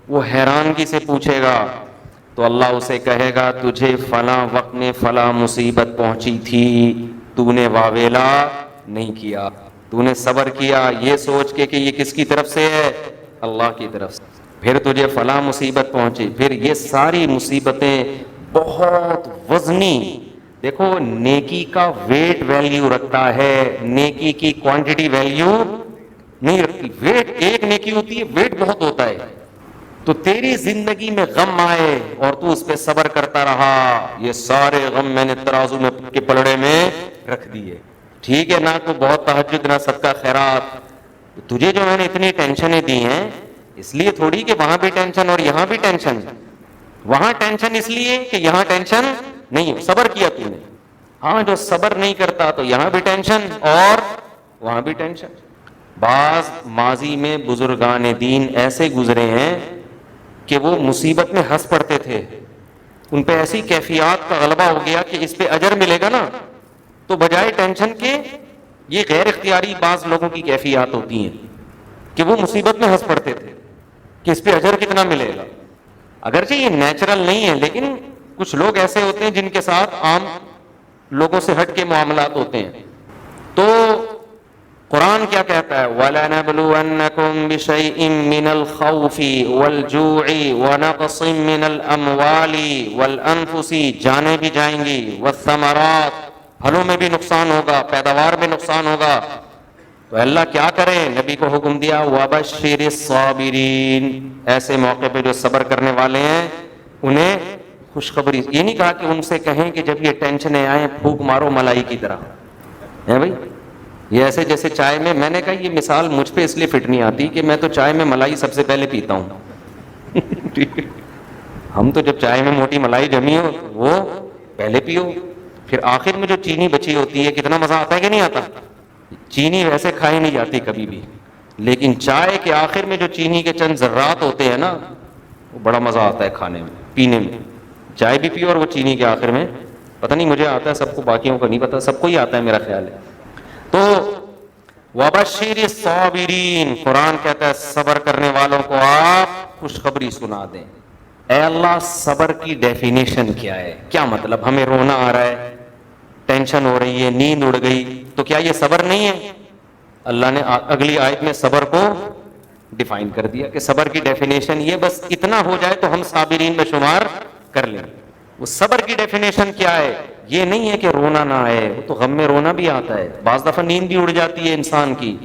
Speaker 2: وہ حیرانگی سے پوچھے گا تو اللہ اسے کہے گا تجھے فلاں وقت میں فلاں مصیبت پہنچی تھی، تو نے واویلا نہیں کیا، تو نے صبر کیا یہ سوچ کے کہ یہ کس کی طرف سے ہے، اللہ کی طرف سے. پھر تجھے فلاں مصیبت پہنچی. پھر یہ ساری مصیبتیں بہت وزنی. دیکھو نیکی کا ویٹ ویلیو رکھتا ہے، نیکی کی کوانٹٹی ویلیو نہیں رکھتی. ویٹ ایک نیکی ہوتی ہے، ویٹ بہت ہوتا ہے. تو تیری زندگی میں غم آئے اور تو اس پہ صبر کرتا رہا، یہ سارے غم میں نے ترازو میں کے پلڑے میں رکھ دیے. ٹھیک ہے نہ تو بہت تہجد نہ صدقہ خیرات، تجھے جو میں نے اتنی ٹینشنیں دی ہیں اس لیے تھوڑی کہ وہاں بھی ٹینشن اور یہاں بھی ٹینشن. وہاں ٹینشن اس لیے کہ یہاں ٹینشن نہیں ہے، صبر کیا تو نے. ہاں جو صبر نہیں کرتا تو یہاں بھی ٹینشن اور وہاں بھی ٹینشن. بعض ماضی میں بزرگان دین ایسے گزرے ہیں کہ وہ مصیبت میں ہنس پڑتے تھے. ان پہ ایسی کیفیات کا غلبہ ہو گیا کہ اس پہ اجر ملے گا نا، تو بجائے ٹینشن کے یہ غیر اختیاری بعض لوگوں کی کیفیات ہوتی ہیں کہ وہ مصیبت میں ہنس پڑتے تھے کہ اس پہ اجر کتنا ملے گا. اگرچہ یہ نیچرل نہیں ہے لیکن کچھ لوگ ایسے ہوتے ہیں جن کے ساتھ عام لوگوں سے ہٹ کے معاملات ہوتے ہیں. تو قرآن کیا کہتا ہے؟ وَلَنَبْلُوَنَّكُمْ بِشَيْءٍ مِّنَ الْخَوْفِ وَالْجُوعِ وَنَقْصٍ مِّنَ الْأَمْوَالِ وَالْأَنفُسِ، جانیں بھی جائیں گی، وَالثَّمَرَاتِ، پھلوں میں بھی نقصان ہوگا، پیداوار میں نقصان ہوگا. تو اللہ کیا کریں؟ نبی کو حکم دیا وَبَشِّرِ الصَّابِرِينَ، ایسے موقع پہ جو صبر کرنے والے ہیں انہیں خوشخبری. یہ نہیں کہا کہ ان سے کہیں کہ جب یہ ٹینشنیں آئیں پھونک مارو ملائی کی طرح ہے بھائی. یہ ایسے جیسے چائے میں نے کہا یہ مثال مجھ پہ اس لیے فٹ نہیں آتی کہ میں تو چائے میں ملائی سب سے پہلے پیتا ہوں. ہم تو جب چائے میں موٹی ملائی جمی ہو وہ پہلے پیو، پھر آخر میں جو چینی بچی ہوتی ہے کتنا مزہ آتا ہے کہ نہیں آتا. چینی ویسے کھائی نہیں جاتی کبھی بھی، لیکن چائے کے آخر میں جو چینی کے چند ذرات ہوتے ہیں نا وہ بڑا مزہ آتا ہے کھانے میں پینے میں. چائے بھی پیو اور وہ چینی کے آخر میں، پتہ نہیں مجھے آتا ہے، سب کو باقیوں کو نہیں پتا، سب کو ہی آتا ہے میرا خیال ہے. تو وَبَشِّرِ الصَّابِرِينَ، قرآن کہتا ہے صبر کرنے والوں کو آپ خوشخبری سنا دیں. اے اللہ صبر کی ڈیفینیشن کیا ہے؟ کیا مطلب؟ ہمیں رونا آ رہا ہے، ٹینشن ہو رہی ہے، نیند اڑ گئی، تو کیا یہ صبر نہیں ہے؟ اللہ نے اگلی آیت میں صبر کو ڈیفائن کر دیا کہ صبر کی ڈیفینیشن یہ، بس اتنا ہو جائے تو ہم صابرین میں شمار کر لیں. وہ صبر کی ڈیفینیشن کیا ہے؟ یہ نہیں ہے کہ رونا نہ آئے، وہ تو غم میں رونا بھی آتا ہے، بعض دفعہ نیند بھی اڑ جاتی ہے انسان کی۔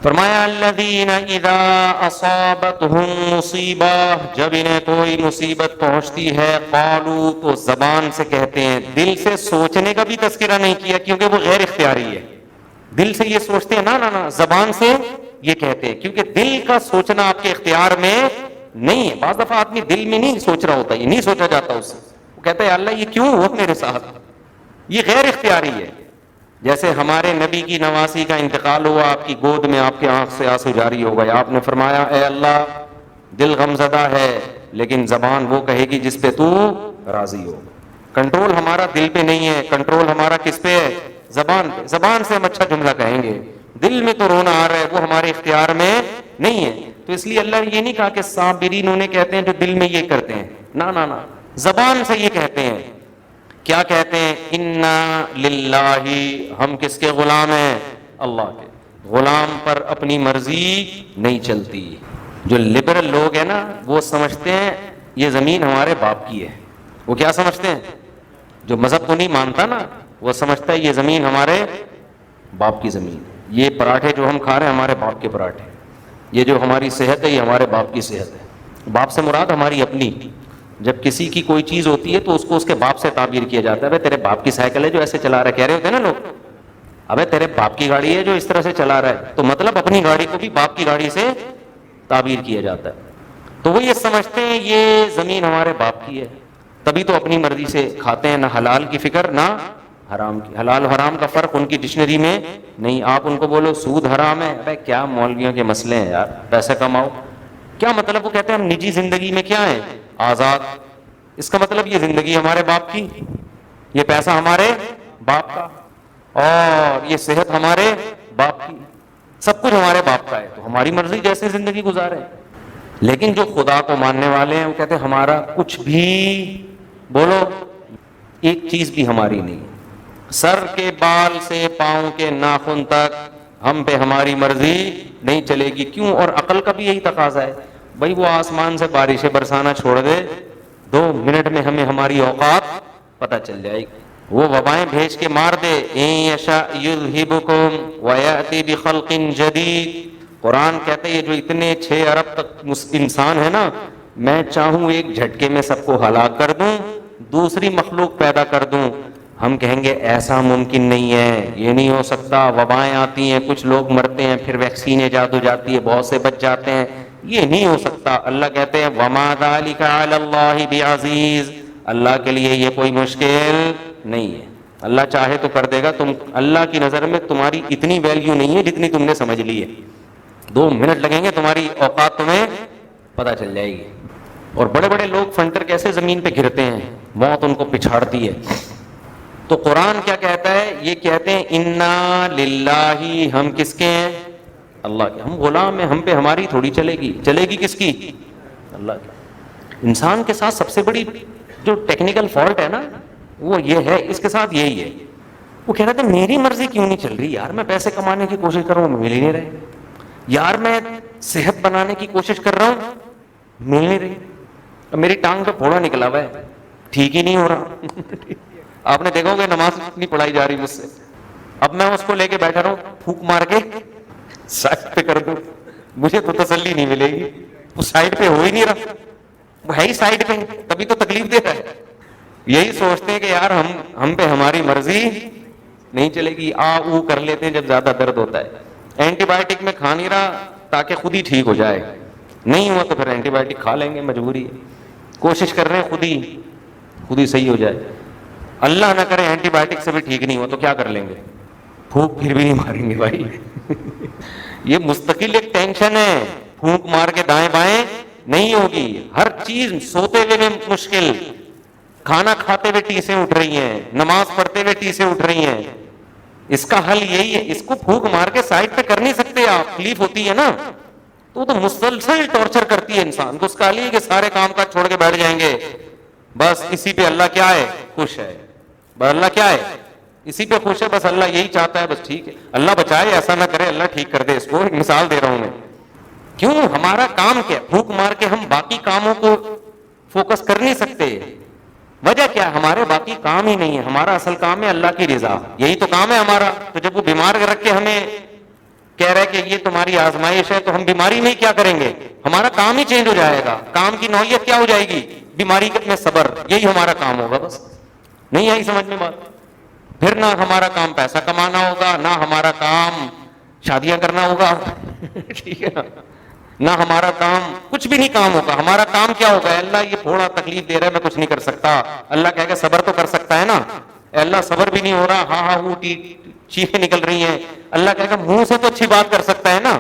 Speaker 2: فرمایا الذین اذا اصابتہم مصیبہ، جب انہیں کوئی مصیبت پہنچتی ہے، قالوا، تو زبان سے کہتے ہیں، دل سے سوچنے کا بھی تذکرہ نہیں کیا کیونکہ وہ غیر اختیاری ہے۔ دل سے یہ سوچتے ہیں نا، زبان سے یہ کہتے ہیں کیونکہ دل کا سوچنا آپ کے اختیار میں نہیں ہے۔ بعض دفعہ آدمی دل میں نہیں سوچ رہا ہوتا، یہ نہیں سوچا جاتا اس سے، وہ کہتا ہے اللہ یہ کیوں ہوا میرے ساتھ، یہ غیر اختیاری ہے۔ جیسے ہمارے نبی کی نواسی کا انتقال ہوا، آپ کی گود میں آپ کے آنکھ سے آنسو جاری ہو گئے، آپ نے فرمایا اے اللہ دل غمزدہ ہے لیکن زبان وہ کہے گی جس پہ تو راضی ہو۔ کنٹرول ہمارا دل پہ نہیں ہے، کنٹرول ہمارا کس پہ ہے؟ زبان پہ۔ زبان سے ہم اچھا جملہ کہیں گے، دل میں تو رونا آ رہا ہے، وہ ہمارے اختیار میں نہیں ہے۔ تو اس لیے اللہ نے یہ نہیں کہا کہ صابرین انہیں کہتے ہیں جو دل میں یہ کرتے ہیں، نہ، زبان سے یہ کہتے ہیں۔ کیا کہتے ہیں؟ انا للہ، ہم کس کے غلام ہیں؟ اللہ کے۔ غلام پر اپنی مرضی نہیں چلتی۔ جو لبرل لوگ ہیں نا، وہ سمجھتے ہیں یہ زمین ہمارے باپ کی ہے۔ وہ کیا سمجھتے ہیں؟ جو مذہب کو نہیں مانتا نا، وہ سمجھتا ہے یہ زمین ہمارے باپ کی زمین، یہ پراٹھے جو ہم کھا رہے ہیں ہمارے باپ کے پراٹھے، یہ جو ہماری صحت ہے یہ ہمارے باپ کی صحت ہے۔ باپ سے مراد ہماری اپنی۔ جب کسی کی کوئی چیز ہوتی ہے تو اس کو اس کے باپ سے تعبیر کیا جاتا ہے، بھائی تیرے باپ کی سائیکل ہے جو ایسے چلا رہا ہے، کہہ رہے ہوتے ہیں نا لوگ، ابے تیرے باپ کی گاڑی ہے جو اس طرح سے چلا رہا ہے، تو مطلب اپنی گاڑی کو بھی باپ کی گاڑی سے تعبیر کیا جاتا ہے۔ تو وہ یہ سمجھتے ہیں یہ زمین ہمارے باپ کی ہے، تبھی تو اپنی مرضی سے کھاتے ہیں، نہ حلال کی فکر نہ حرام کی۔ حلال و حرام کا فرق ان کی ڈکشنری میں نہیں۔ آپ ان کو بولو سود حرام ہے، ارے کیا مولویوں کے مسئلے ہیں یار، پیسے کماؤ، کیا مطلب؟ وہ کہتے ہیں ہم نجی زندگی میں کیا ہیں؟ آزاد۔ اس کا مطلب یہ زندگی ہمارے باپ کی، یہ پیسہ ہمارے باپ کا، اور یہ صحت ہمارے باپ کی، سب کچھ ہمارے باپ کا ہے، تو ہماری مرضی جیسے زندگی گزارے۔ لیکن جو خدا کو ماننے والے ہیں وہ کہتے ہیں ہمارا کچھ بھی، بولو ایک چیز بھی ہماری نہیں، سر کے بال سے پاؤں کے ناخن تک ہم پہ ہماری مرضی نہیں چلے گی۔ کیوں؟ اور عقل کا بھی یہی تقاضا ہے، بھائی وہ آسمان سے بارشیں برسانا چھوڑ دے، 2 منٹ میں ہمیں ہماری اوقات پتہ چل جائے گی۔ وہ وبائیں بھیج کے مار دے، ان یشاء یذھبکم ویأتی بخلق جدید۔ قرآن کہتے ہیں یہ جو اتنے 6 ارب تک انسان ہے نا، میں چاہوں ایک جھٹکے میں سب کو ہلاک کر دوں، دوسری مخلوق پیدا کر دوں۔ ہم کہیں گے ایسا ممکن نہیں ہے، یہ نہیں ہو سکتا، وبائیں آتی ہیں، کچھ لوگ مرتے ہیں، پھر ویکسین ایجاد ہو جاتی ہے، بہت سے بچ جاتے ہیں، یہ نہیں ہو سکتا۔ اللہ کہتے ہیں وما ذلک علی اللہ بعزیز، اللہ کے لیے یہ کوئی مشکل نہیں ہے، اللہ چاہے تو کر دے گا۔ تم اللہ کی نظر میں تمہاری اتنی ویلیو نہیں ہے جتنی تم نے سمجھ لی ہے، 2 منٹ لگیں گے تمہاری اوقات تمہیں پتہ چل جائے گی۔ اور بڑے بڑے لوگ فنٹر کیسے زمین پہ گرتے ہیں، موت ان کو پچھاڑتی ہے۔ تو قرآن کیا کہتا ہے؟ یہ کہتے ہیں انا للہ، ہم کس کے ہیں؟ اللہ کے۔ ہم غلام ہیں، ہم پہ ہماری تھوڑی چلے گی، چلے گی کس کی؟ اللہ کی۔ انسان کے ساتھ سب سے بڑی جو ٹیکنیکل فالٹ ہے نا وہ یہ ہے، اس کے ساتھ یہی ہے، وہ کہہ رہا تھا میری مرضی کیوں نہیں چل رہی یار، میں پیسے کمانے کی کوشش کر رہا ہوں مل ہی نہیں رہے، یار میں صحت بنانے کی کوشش کر رہا ہوں مل نہیں رہی، میری ٹانگ پہ پھوڑا نکلا ہوا ہے، ٹھیک ہی نہیں ہو رہا۔ آپ نے دیکھا ہوگا نماز نہیں پڑھائی جا رہی مجھ سے، اب میں اس کو لے کے بیٹھا رہا ہوں، پھونک مار کے سائڈ پہ کر دوں، مجھے تو تسلی نہیں ملے گی، وہ سائڈ پہ ہو ہی نہیں رہا، وہ ہے ہی سائڈ پہ، تبھی تو تکلیف دے رہا ہے۔ یہی سوچتے ہیں کہ یار ہم پہ ہماری مرضی نہیں چلے گی، او کر لیتے ہیں جب زیادہ درد ہوتا ہے، اینٹی بایوٹک میں کھا نہیں رہا تاکہ خود ہی ٹھیک ہو جائے، نہیں ہوا تو پھر اینٹی بایوٹک کھا لیں گے، مجبوری ہے، کوشش کر رہے ہیں خود ہی صحیح ہو جائے، اللہ نہ کرے اینٹی بایوٹک سے بھی ٹھیک نہیں ہوا تو کیا کر لیں گے؟ پھونک پھر بھی نہیں ماریں گے بھائی۔ یہ مستقل ایک ٹینشن ہے، پھونک مار کے دائیں بائیں نہیں ہوگی، ہر چیز سوتے ہوئے میں مشکل، کھانا کھاتے ہوئے ٹیسیں اٹھ رہی ہیں، نماز پڑھتے ہوئے ٹیسیں اٹھ رہی ہیں، اس کا حل یہی ہے، اس کو پھونک مار کے سائڈ پہ کر نہیں سکتے آپ، تکلیف ہوتی ہے نا، تو مسلسل ٹارچر کرتی ہے انسان کو، اس کا حل یہ کہ سارے کام کاج چھوڑ کے بیٹھ جائیں گے، بس اسی پہ اللہ کیا ہے؟ خوش ہے، بس اللہ کیا ہے؟ اسی پہ خوش ہے، بس اللہ یہی چاہتا ہے، بس ٹھیک ہے، اللہ بچائے ایسا نہ کرے، اللہ ٹھیک کر دے اس کو، ایک مثال دے رہا ہوں میں۔ کیوں؟ ہمارا کام کیا؟ پھونک مار کے ہم باقی کاموں کو فوکس کر نہیں سکتے، وجہ کیا ہے؟ ہمارے باقی کام ہی نہیں ہے. ہمارا اصل کام ہے اللہ کی رضا, یہی تو کام ہے ہمارا. تو جب وہ بیمار رکھ کے ہمیں کہہ رہے کہ یہ تمہاری آزمائش ہے, تو ہم بیماری میں کیا کریں گے؟ ہمارا کام ہی چینج ہو جائے گا. کام کی نوعیت کیا ہو جائے گی؟ بیماری میں صبر, یہی ہمارا کام ہوگا. بس نہیں آئی سمجھ میں بات؟ پھر نہ ہمارا کام پیسہ کمانا ہوگا, نہ ہمارا کام شادیاں کرنا ہوگا ٹھیک ہے نا, نہ ہمارا کام کچھ بھی نہیں کام ہوگا. ہمارا کام کیا ہوگا؟ اللہ یہ تھوڑا تکلیف دے رہا ہے, میں کچھ نہیں کر سکتا. اللہ کہے گا صبر تو کر سکتا ہے نا. اللہ صبر بھی نہیں ہو رہا, ہاں ہاں وہ چیخیں نکل رہی ہیں. اللہ کہے گا منہ سے تو اچھی بات کر سکتا ہے نا.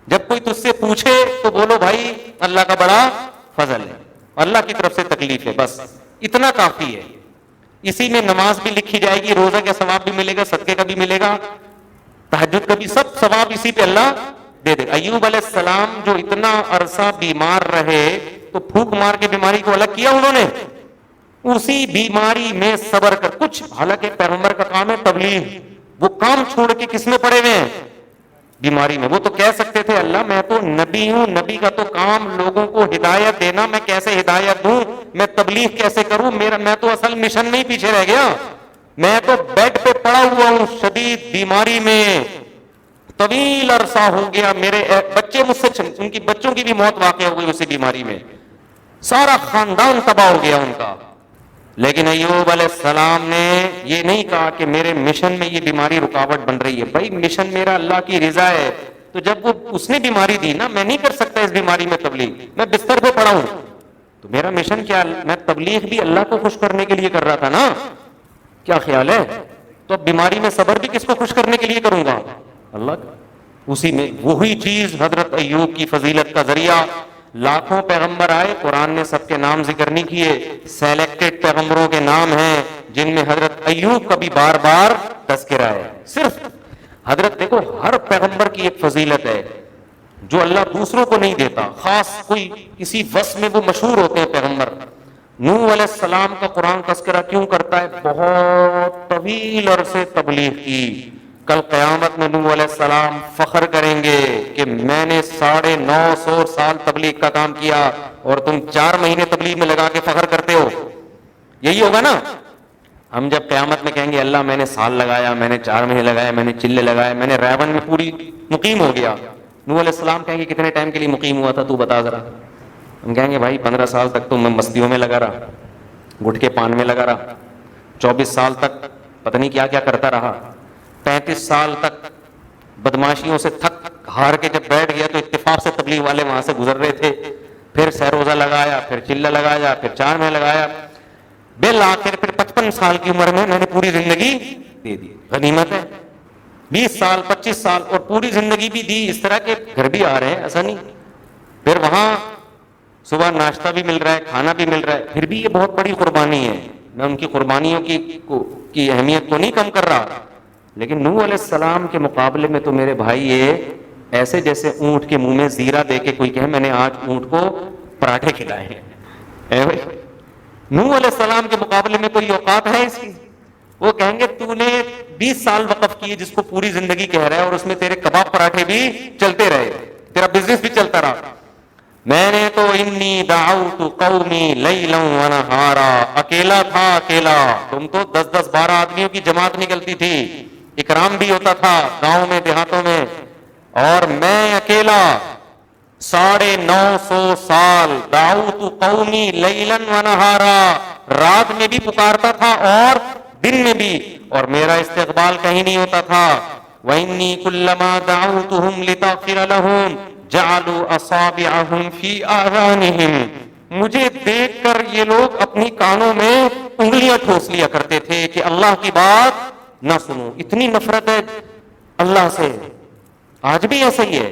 Speaker 2: جب کوئی تجھ سے پوچھے تو بولو بھائی اللہ کا بڑا فضل ہے, اللہ کی طرف سے تکلیف ہے, بس اتنا کافی ہے. اسی میں نماز بھی لکھی جائے گی, روزہ کا ثواب بھی ملے گا, صدقے کا بھی ملے گا, تہجد کا بھی, سب ثواب اسی پہ اللہ دے دے. ایوب علیہ السلام جو اتنا عرصہ بیمار رہے, تو پھونک مار کے بیماری کو الگ کیا انہوں نے, اسی بیماری میں صبر کر. کچھ حالانکہ پیغمبر کا کام ہے تبلیغ, وہ کام چھوڑ کے کس میں پڑے ہوئے ہیں؟ بیماری میں. وہ تو کہہ سکتے تھے اللہ میں تو نبی ہوں, نبی کا تو کام لوگوں کو ہدایت دینا, میں کیسے ہدایت دوں, میں تبلیغ کیسے کروں, میں تو اصل مشن میں ہی پیچھے رہ گیا, میں تو بیڈ پہ پڑا ہوا ہوں شدید بیماری میں, طویل عرصہ ہو گیا, میرے بچے مجھ سے ان کی بچوں کی بھی موت واقع ہو گئی اسی بیماری میں, سارا خاندان تباہ ہو گیا ان کا. لیکن ایوب علیہ السلام نے یہ نہیں کہا کہ میرے مشن میں یہ بیماری رکاوٹ بن رہی ہے. بھائی مشن میرا اللہ کی رضا ہے. تو جب وہ اس نے بیماری دی نا, میں نہیں کر سکتا اس بیماری میں تبلیغ, میں بستر پہ پڑا ہوں, تو میرا مشن کیا؟ میں تبلیغ بھی اللہ کو خوش کرنے کے لیے کر رہا تھا نا. کیا خیال ہے؟ تو اب بیماری میں صبر بھی کس کو خوش کرنے کے لیے کروں گا؟ اللہ کا. اسی میں وہی چیز حضرت ایوب کی فضیلت کا ذریعہ. لاکھوں پیغمبر آئے, قرآن نے سب کے نام ذکر نہیں کیے, سیلیکٹڈ پیغمبروں کے نام ہیں جن میں حضرت ایوب کا بھی بار بار تذکرہ ہے. صرف حضرت دیکھو, ہر پیغمبر کی ایک فضیلت ہے جو اللہ دوسروں کو نہیں دیتا, خاص کوئی کسی وصف میں وہ مشہور ہوتے ہیں پیغمبر. نوح علیہ السلام کا قرآن تذکرہ کیوں کرتا ہے؟ بہت طویل عرصے تبلیغ کی. کل قیامت میں نوح علیہ السلام فخر کریں گے کہ میں نے 950 سال تبلیغ کا کام کیا اور تم 4 مہینے تبلیغ میں لگا کے فخر کرتے ہو. یہی ہوگا نا. ہم جب قیامت میں کہیں گے اللہ میں نے سال لگایا, میں نے 4 مہینے لگایا, میں نے چلے لگائے, میں نے ریون میں پوری مقیم ہو گیا. نوح علیہ السلام کہیں گے کتنے ٹائم کے لیے مقیم ہوا تھا تو بتا ذرا. ہم کہیں گے بھائی 15 سال تک تو میں مستیوں میں لگا رہا, گٹکے پان میں لگا رہا, 24 سال تک پتہ نہیں کیا کیا کرتا رہا, 35 سال تک بدماشیوں سے تھک ہار کے جب بیٹھ گیا تو اتفاق سے تبلیغ والے وہاں سے گزر رہے تھے, پھر سہ روزہ لگایا, پھر چلہ لگایا, پھر 4 مہینے لگایا, بالآخر پھر 55 سال کی عمر میں نے پوری زندگی دے دی. غنیمت ہے. 20 سال 25 سال اور پوری زندگی بھی دی. اس طرح کے گھر بھی آ رہے ہیں, ایسا نہیں. پھر وہاں صبح ناشتہ بھی مل رہا ہے, کھانا بھی مل رہا ہے, پھر بھی یہ بہت بڑی قربانی ہے. میں ان کی قربانیوں کی اہمیت کو نہیں کم کر رہا, لیکن نوح علیہ السلام کے مقابلے میں تو میرے بھائی یہ ایسے جیسے اونٹ کے منہ میں زیرہ دے کے کوئی کہے میں نے آج اونٹ کو پراٹھے کھلائے ہیں. نوح علیہ السلام کے مقابلے میں کوئی اوقات ہے اس کی؟ وہ کہیں گے تو نے 20 سال وقف کیے جس کو پوری زندگی کہہ رہا ہے, اور اس میں تیرے کباب پراٹھے بھی چلتے رہے, تیرا بزنس بھی چلتا رہا. میں نے تو انی دعوت قومی لیلا ونہارا, اکیلا تھا اکیلا. تم تو 10-10 12 آدمیوں کی جماعت نکلتی تھی, اکرام بھی ہوتا تھا گاؤں میں دیہاتوں میں, اور میں اکیلا 950 سال دعوت قومی لیلا ونہارا, رات میں بھی پکارتا تھا اور دن میں بھی, اور میرا استقبال کہیں نہیں ہوتا تھا. وَإِنِّي كُلَّمَا دَعَوْتُهُمْ لِتَغْفِرَ لَهُمْ جَعَلُوا أَصَابِعَهُمْ فِي آذَانِهِمْ, مجھے دیکھ کر یہ لوگ اپنی کانوں میں انگلیاں ٹھوس لیا کرتے تھے کہ اللہ کی بات نہ سنو. اتنی نفرت ہے اللہ سے. آج بھی ایسا ہی ہے.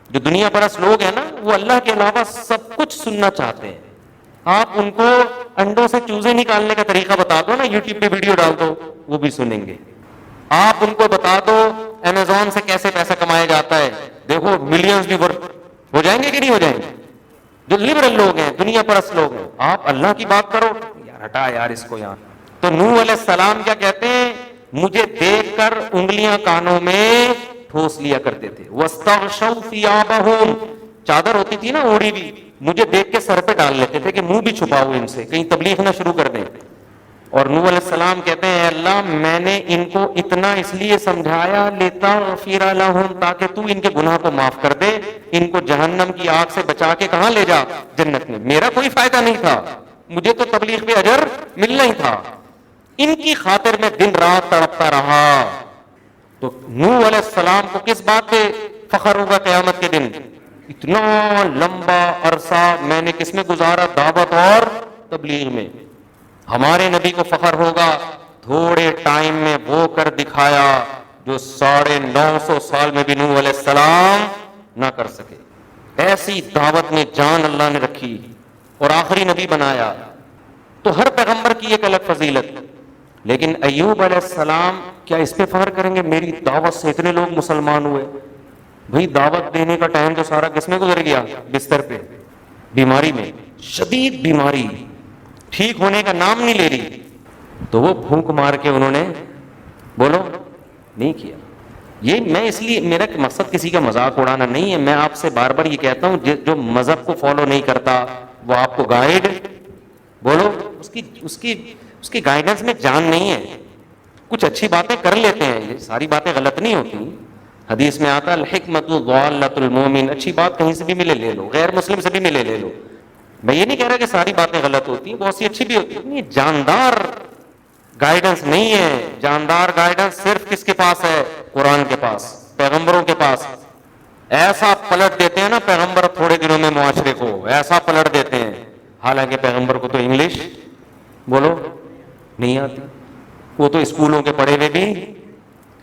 Speaker 2: جو دنیا پرست لوگ ہیں نا, وہ اللہ کے علاوہ سب کچھ سننا چاہتے ہیں. آپ ان کو انڈوں سے چوزے نکالنے کا طریقہ بتا دو نا, یوٹیوب پہ ویڈیو ڈال دو, وہ بھی سنیں گے. آپ ان کو بتا دو امیزون سے کیسے پیسہ کمایا جاتا ہے, دیکھو ملینز بھی ہو جائیں گے کہ نہیں ہو جائیں گے. جو لبرل لوگ ہیں, دنیا پرست لوگ ہیں, آپ اللہ کی بات کرو یار, ہٹا یار اس کو یار. تو نوح علیہ السلام کیا کہتے ہیں, مجھے دیکھ کر انگلیاں کانوں میں ٹھوس لیا کرتے تھے. وَاسْتَغْشَوْا ثِيَابَهُمْ, چادر ہوتی تھی نا اوڑی بھی, مجھے دیکھ کے سر پہ ڈال لیتے تھے کہ منہ بھی چھپاؤ ان سے، کہیں تبلیغ نہ شروع کر دیں. اور نوح علیہ السلام کہتے ہیں اے اللہ میں نے ان کو اتنا اس لیے سمجھایا لتغفر لہم، تاکہ تو ان کے گناہ کو معاف کر دے، ان کو جہنم کی آگ سے بچا کے کہاں لے جا؟ جنت میں. میرا کوئی فائدہ نہیں تھا، مجھے تو تبلیغ پہ اجر ملنا ہی تھا. ان کی خاطر میں دن رات تڑپتا رہا. تو نوح علیہ السلام کو کس بات پہ فخر ہوگا قیامت کے دن؟ اتنا لمبا عرصہ میں نے کس میں گزارا؟ دعوت اور تبلیغ میں. ہمارے نبی کو فخر ہوگا تھوڑے ٹائم میں وہ کر دکھایا جو 950 سال میں بھی نوح علیہ السلام نہ کر سکے. ایسی دعوت میں جان اللہ نے رکھی اور آخری نبی بنایا. تو ہر پیغمبر کی ایک الگ فضیلت. لیکن ایوب علیہ السلام کیا اس پہ فخر کریں گے میری دعوت سے اتنے لوگ مسلمان ہوئے؟ بھئی دعوت دینے کا ٹائم تو سارا کس میں گزر گیا؟ بستر پہ، بیماری میں، شدید بیماری، ٹھیک ہونے کا نام نہیں لے رہی. تو وہ پھونک مار کے انہوں نے بولو نہیں کیا. یہ میں اس لیے، میرا مقصد کسی کا مذاق اڑانا نہیں ہے، میں آپ سے بار بار یہ کہتا ہوں جو مذہب کو فالو نہیں کرتا وہ آپ کو گائیڈ بولو اس کی گائیڈنس میں جان نہیں ہے. کچھ اچھی باتیں کر لیتے ہیں، یہ ساری باتیں غلط نہیں ہوتی. حدیث میں آتا الحکمت ضالۃ المومن، اچھی بات کہیں سے بھی ملے لے لو، غیر مسلم سے بھی ملے لے لو. میں یہ نہیں کہہ رہا کہ ساری باتیں غلط ہوتی ہیں، بہت سی اچھی بھی ہوتی ہیں. جاندار گائیڈنس نہیں ہے. جاندار گائیڈنس صرف کس کے پاس ہے؟ قرآن کے پاس، پیغمبروں کے پاس. ایسا پلٹ دیتے ہیں نا پیغمبر تھوڑے دنوں میں معاشرے کو، ایسا پلٹ دیتے ہیں. حالانکہ پیغمبر کو تو انگلش بولو نہیں آتی، وہ تو اسکولوں کے پڑھے ہوئے بھی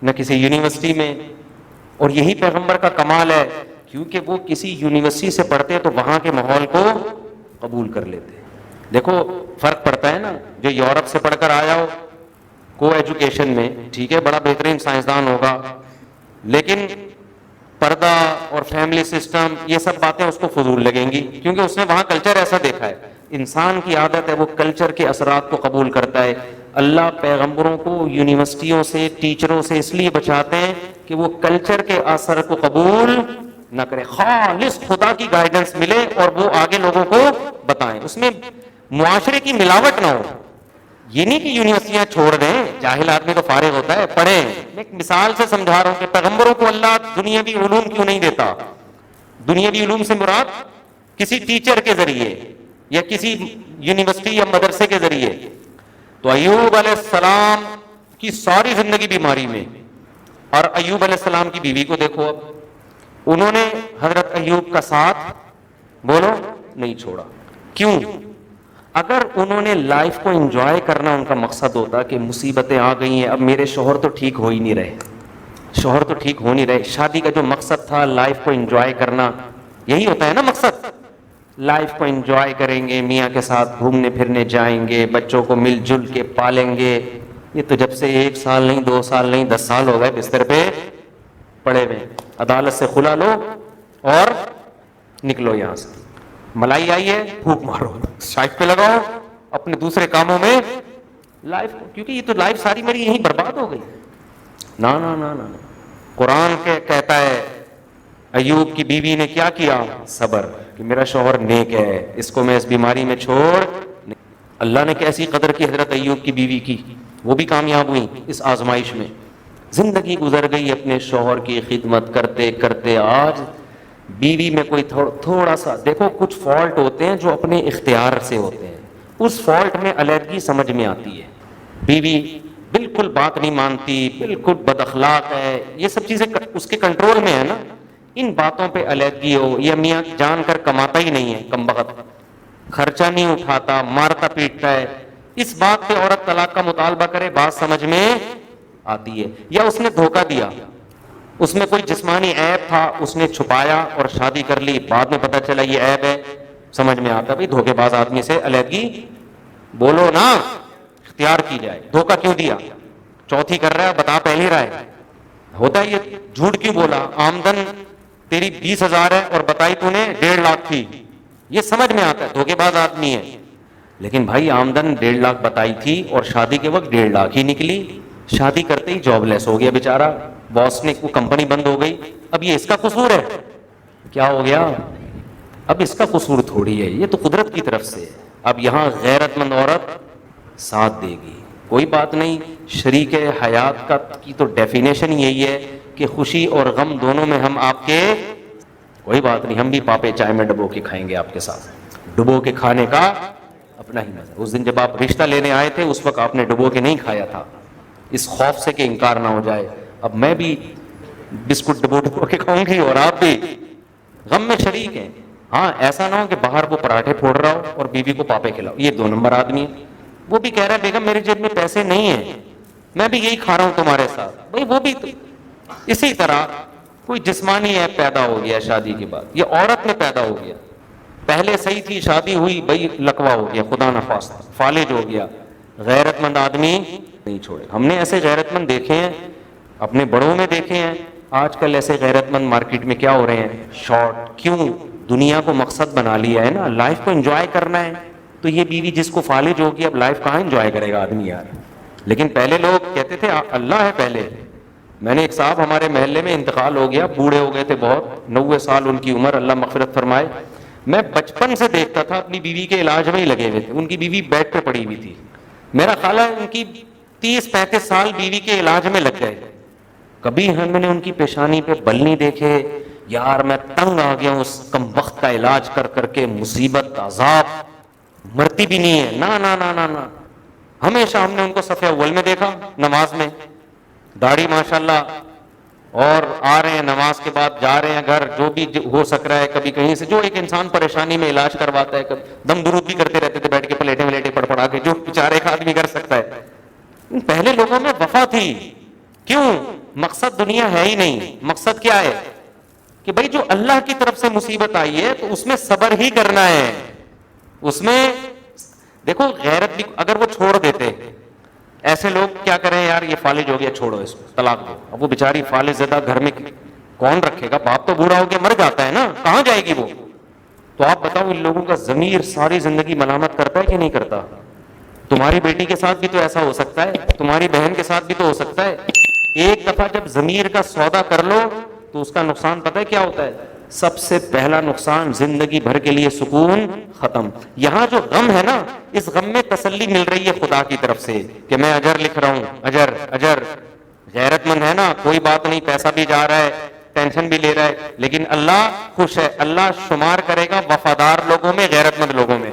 Speaker 2: نہ کسی یونیورسٹی میں. اور یہی پیغمبر کا کمال ہے، کیونکہ وہ کسی یونیورسٹی سے پڑھتے تو وہاں کے ماحول کو قبول کر لیتے. دیکھو فرق پڑتا ہے نا، جو یورپ سے پڑھ کر آیا ہو کو ایجوکیشن میں، ٹھیک ہے بڑا بہترین سائنسدان ہوگا، لیکن پردہ اور فیملی سسٹم یہ سب باتیں اس کو فضول لگیں گی، کیونکہ اس نے وہاں کلچر ایسا دیکھا ہے. انسان کی عادت ہے وہ کلچر کے اثرات کو قبول کرتا ہے. اللہ پیغمبروں کو یونیورسٹیوں سے، ٹیچروں سے اس لیے بچاتے ہیں کہ وہ کلچر کے اثر کو قبول نہ کرے، خالص خدا کی گائیڈنس ملے اور وہ آگے لوگوں کو بتائیں، اس میں معاشرے کی ملاوٹ نہ ہو. یہ نہیں کہ یونیورسٹیاں چھوڑ دیں، جاہل آدمی تو فارغ ہوتا ہے، پڑھیں. میں ایک مثال سے سمجھا رہا ہوں کہ پیغمبروں کو اللہ دنیاوی علوم کیوں نہیں دیتا. دنیاوی علوم سے مراد کسی ٹیچر کے ذریعے یا کسی یونیورسٹی یا مدرسے کے ذریعے. تو ایوب علیہ السلام کی ساری زندگی بیماری میں، اور ایوب علیہ السلام کی بیوی کو دیکھو. اب انہوں نے حضرت ایوب کا ساتھ بولو نہیں چھوڑا. کیوں؟ اگر انہوں نے لائف کو انجوائے کرنا ان کا مقصد ہوتا کہ مصیبتیں آ گئی ہیں، اب میرے شوہر تو ٹھیک ہو ہی نہیں رہے، شوہر تو ٹھیک ہو نہیں رہے. شادی کا جو مقصد تھا لائف کو انجوائے کرنا، یہی ہوتا ہے نا مقصد. لائف کو انجوائے کریں گے، میاں کے ساتھ گھومنے پھرنے جائیں گے، بچوں کو مل جل کے پالیں گے. یہ تو جب سے 1 سال نہیں، 2 سال نہیں، 10 سال ہو گئے بستر پہ پڑے ہوئے. عدالت سے کھلا لو اور نکلو یہاں سے. ملائی آئی ہے، پھونک مارو، سائٹ پہ لگاؤ اپنے دوسرے کاموں میں لائف، کیونکہ یہ تو لائف ساری میری یہیں برباد ہو گئی. نا نا نا نا. قرآن کہتا ہے ایوب کی بیوی نے کیا کیا؟ صبر، کہ میرا شوہر نیک ہے، اس کو میں اس بیماری میں چھوڑ. اللہ نے کیسی قدر کی حضرت ایوب کی بیوی کی، وہ بھی کامیاب ہوئی اس آزمائش میں. زندگی گزر گئی اپنے شوہر کی خدمت کرتے کرتے. آج بیوی میں کوئی تھوڑا سا دیکھو، کچھ فالٹ ہوتے ہیں جو اپنے اختیار سے ہوتے ہیں، اس فالٹ میں علیحدگی سمجھ میں آتی ہے. بیوی بالکل بات نہیں مانتی، بالکل بد اخلاق ہے، یہ سب چیزیں اس کے کنٹرول میں ہے نا. ان باتوں پہ علیحدگی ہو، یا میاں جان کر کماتا ہی نہیں ہے، کمبخت خرچہ نہیں اٹھاتا، مارتا پیٹتا ہے، اس بات پہ عورت طلاق کا مطالبہ کرے، بات سمجھ میں آتی ہے. یا اس نے دھوکہ دیا، اس میں کوئی جسمانی عیب تھا، اس نے چھپایا اور شادی کر لی، بعد میں پتہ چلا یہ عیب ہے، سمجھ میں آتا بھائی دھوکے باز آدمی سے علیحدگی بولو نا اختیار کی جائے. دھوکہ کیوں دیا؟ چوتھی کر رہا ہے، بتا پہلی رائے ہوتا ہے. یہ جھوٹ کیوں بولا؟ آمدن تیری 20,000 ہے اور بتائی تو نے 1.5 لاکھ تھی، یہ سمجھ میں آتا ہے دھوکے باز آدمی ہے. لیکن بھائی آمدن 1.5 لاکھ بتائی تھی اور شادی کے وقت 1.5 لاکھ ہی نکلی. شادی کرتے ہی جاب لیس ہو گیا بیچارہ، باس نے وہ کمپنی بند ہو گئی. اب یہ اس کا قصور ہے؟ کیا ہو گیا؟ اب اس کا قصور تھوڑی ہے، یہ تو قدرت کی طرف سے ہے۔ اب یہاں غیرت مند عورت ساتھ دے گی، کوئی بات نہیں۔ شریک حیات کا کی تو ڈیفینیشن یہی ہے کہ خوشی اور غم دونوں میں ہم آپ کے، کوئی بات نہیں، ہم بھی پاپے چائے میں ڈبو کے کھائیں گے آپ کے ساتھ، ڈبو کے کھانے کا اپنا ہی مزہ۔ اس دن جب آپ رشتہ لینے آئے تھے اس وقت آپ نے ڈبو کے نہیں کھایا تھا، اس خوف سے کہ انکار نہ ہو جائے۔ اب میں بھی بسکٹ ڈبو کے کھاؤں گی اور آپ بھی غم میں شریک ہیں۔ ہاں ایسا نہ ہو کہ باہر وہ پراٹھے پھوڑ رہا ہو اور بیوی کو پاپے کھلاؤ، یہ 2 نمبر آدمی ہے۔ وہ بھی کہہ رہا ہے بیگم میری جیب میں پیسے نہیں ہیں، میں بھی یہی کھا رہا ہوں تمہارے ساتھ، بھائی وہ بھی تو۔ اسی طرح کوئی جسمانی ایپ پیدا ہو گیا شادی کے بعد، یہ عورت میں پیدا ہو گیا، پہلے صحیح تھی، شادی ہوئی، بھائی لکوا ہو گیا، خدا نخواستہ فالج ہو گیا، غیرت مند آدمی نہیں چھوڑے۔ ہم نے ایسے غیرت مند دیکھے ہیں، اپنے بڑوں میں دیکھے ہیں۔ آج کل ایسے غیرت مند مارکیٹ میں کیا ہو رہے ہیں؟ شارٹ۔ کیوں؟ دنیا کو مقصد بنا لیا ہے نا، لائف کو انجوائے کرنا ہے، تو یہ بیوی جس کو فالج ہوگی اب لائف کہاں انجوائے کرے گا آدمی یار۔ لیکن پہلے لوگ کہتے تھے اللہ ہے پہلے۔ میں نے ایک صاحب ہمارے محلے میں انتقال ہو گیا، بوڑھے ہو گئے تھے بہت، 90 سال ان کی عمر، اللہ مغفرت فرمائے۔ میں بچپن سے دیکھتا تھا اپنی بیوی کے علاج میں ہی لگے ہوئے تھے، ان کی بیوی بیڈ پہ پڑی ہوئی تھی، میرا خیال ہے ان کی 30-35 سال بیوی کے علاج میں لگ گئے، کبھی ہم نے ان کی پیشانی پہ بل نہیں دیکھے۔ یار میں تنگ آ گیا ہوں اس کم وقت کا علاج کر کر کے، مصیبت عذاب، مرتی بھی نہیں ہے، نہ نہ نہ نہ نہ۔ ہمیشہ ہم نے ان کو صف اول میں دیکھا نماز میں، داڑھی ماشاءاللہ، اور آ رہے ہیں نماز کے بعد جا رہے ہیں گھر، جو بھی ہو سک رہا ہے، کبھی کہیں سے جو ایک انسان پریشانی میں علاج کرواتا ہے، دم درود بھی کرتے رہتے تھے بیٹھ کے، پلیٹیں ولیٹیں پڑھ پڑھا کے، جو بیچارے ایک آدمی کر سکتا ہے۔ پہلے لوگوں میں وفا تھی، کیوں؟ مقصد دنیا ہے ہی نہیں، مقصد کیا ہے کہ بھائی جو اللہ کی طرف سے مصیبت آئی ہے تو اس میں صبر ہی کرنا ہے۔ اس میں دیکھو غیرت بھی، اگر وہ چھوڑ دیتے، ایسے لوگ کیا کریں یار یہ فالج ہو گیا چھوڑو اس کو طلاق دو، اب وہ بیچاری فالج زدہ گھر میں کون رکھے گا؟ باپ تو بوڑھا ہو گیا مر جاتا ہے نا، کہاں جائے گی وہ؟ تو آپ بتاؤ ان لوگوں کا ضمیر ساری زندگی ملامت کرتا ہے کہ نہیں کرتا؟ تمہاری بیٹی کے ساتھ بھی تو ایسا ہو سکتا ہے، تمہاری بہن کے ساتھ بھی تو ہو سکتا ہے۔ ایک دفعہ جب ضمیر کا سودا کر لو تو اس کا نقصان پتہ ہے کیا ہوتا ہے؟ سب سے پہلا نقصان زندگی بھر کے لیے سکون ختم۔ یہاں جو غم ہے نا، اس غم میں تسلی مل رہی ہے خدا کی طرف سے کہ میں اجر لکھ رہا ہوں، اجر اجر۔ غیرت مند ہے نا، کوئی بات نہیں، پیسہ بھی جا رہا ہے، ٹینشن بھی لے رہا ہے، لیکن اللہ خوش ہے، اللہ شمار کرے گا وفادار لوگوں میں، غیرت مند لوگوں میں۔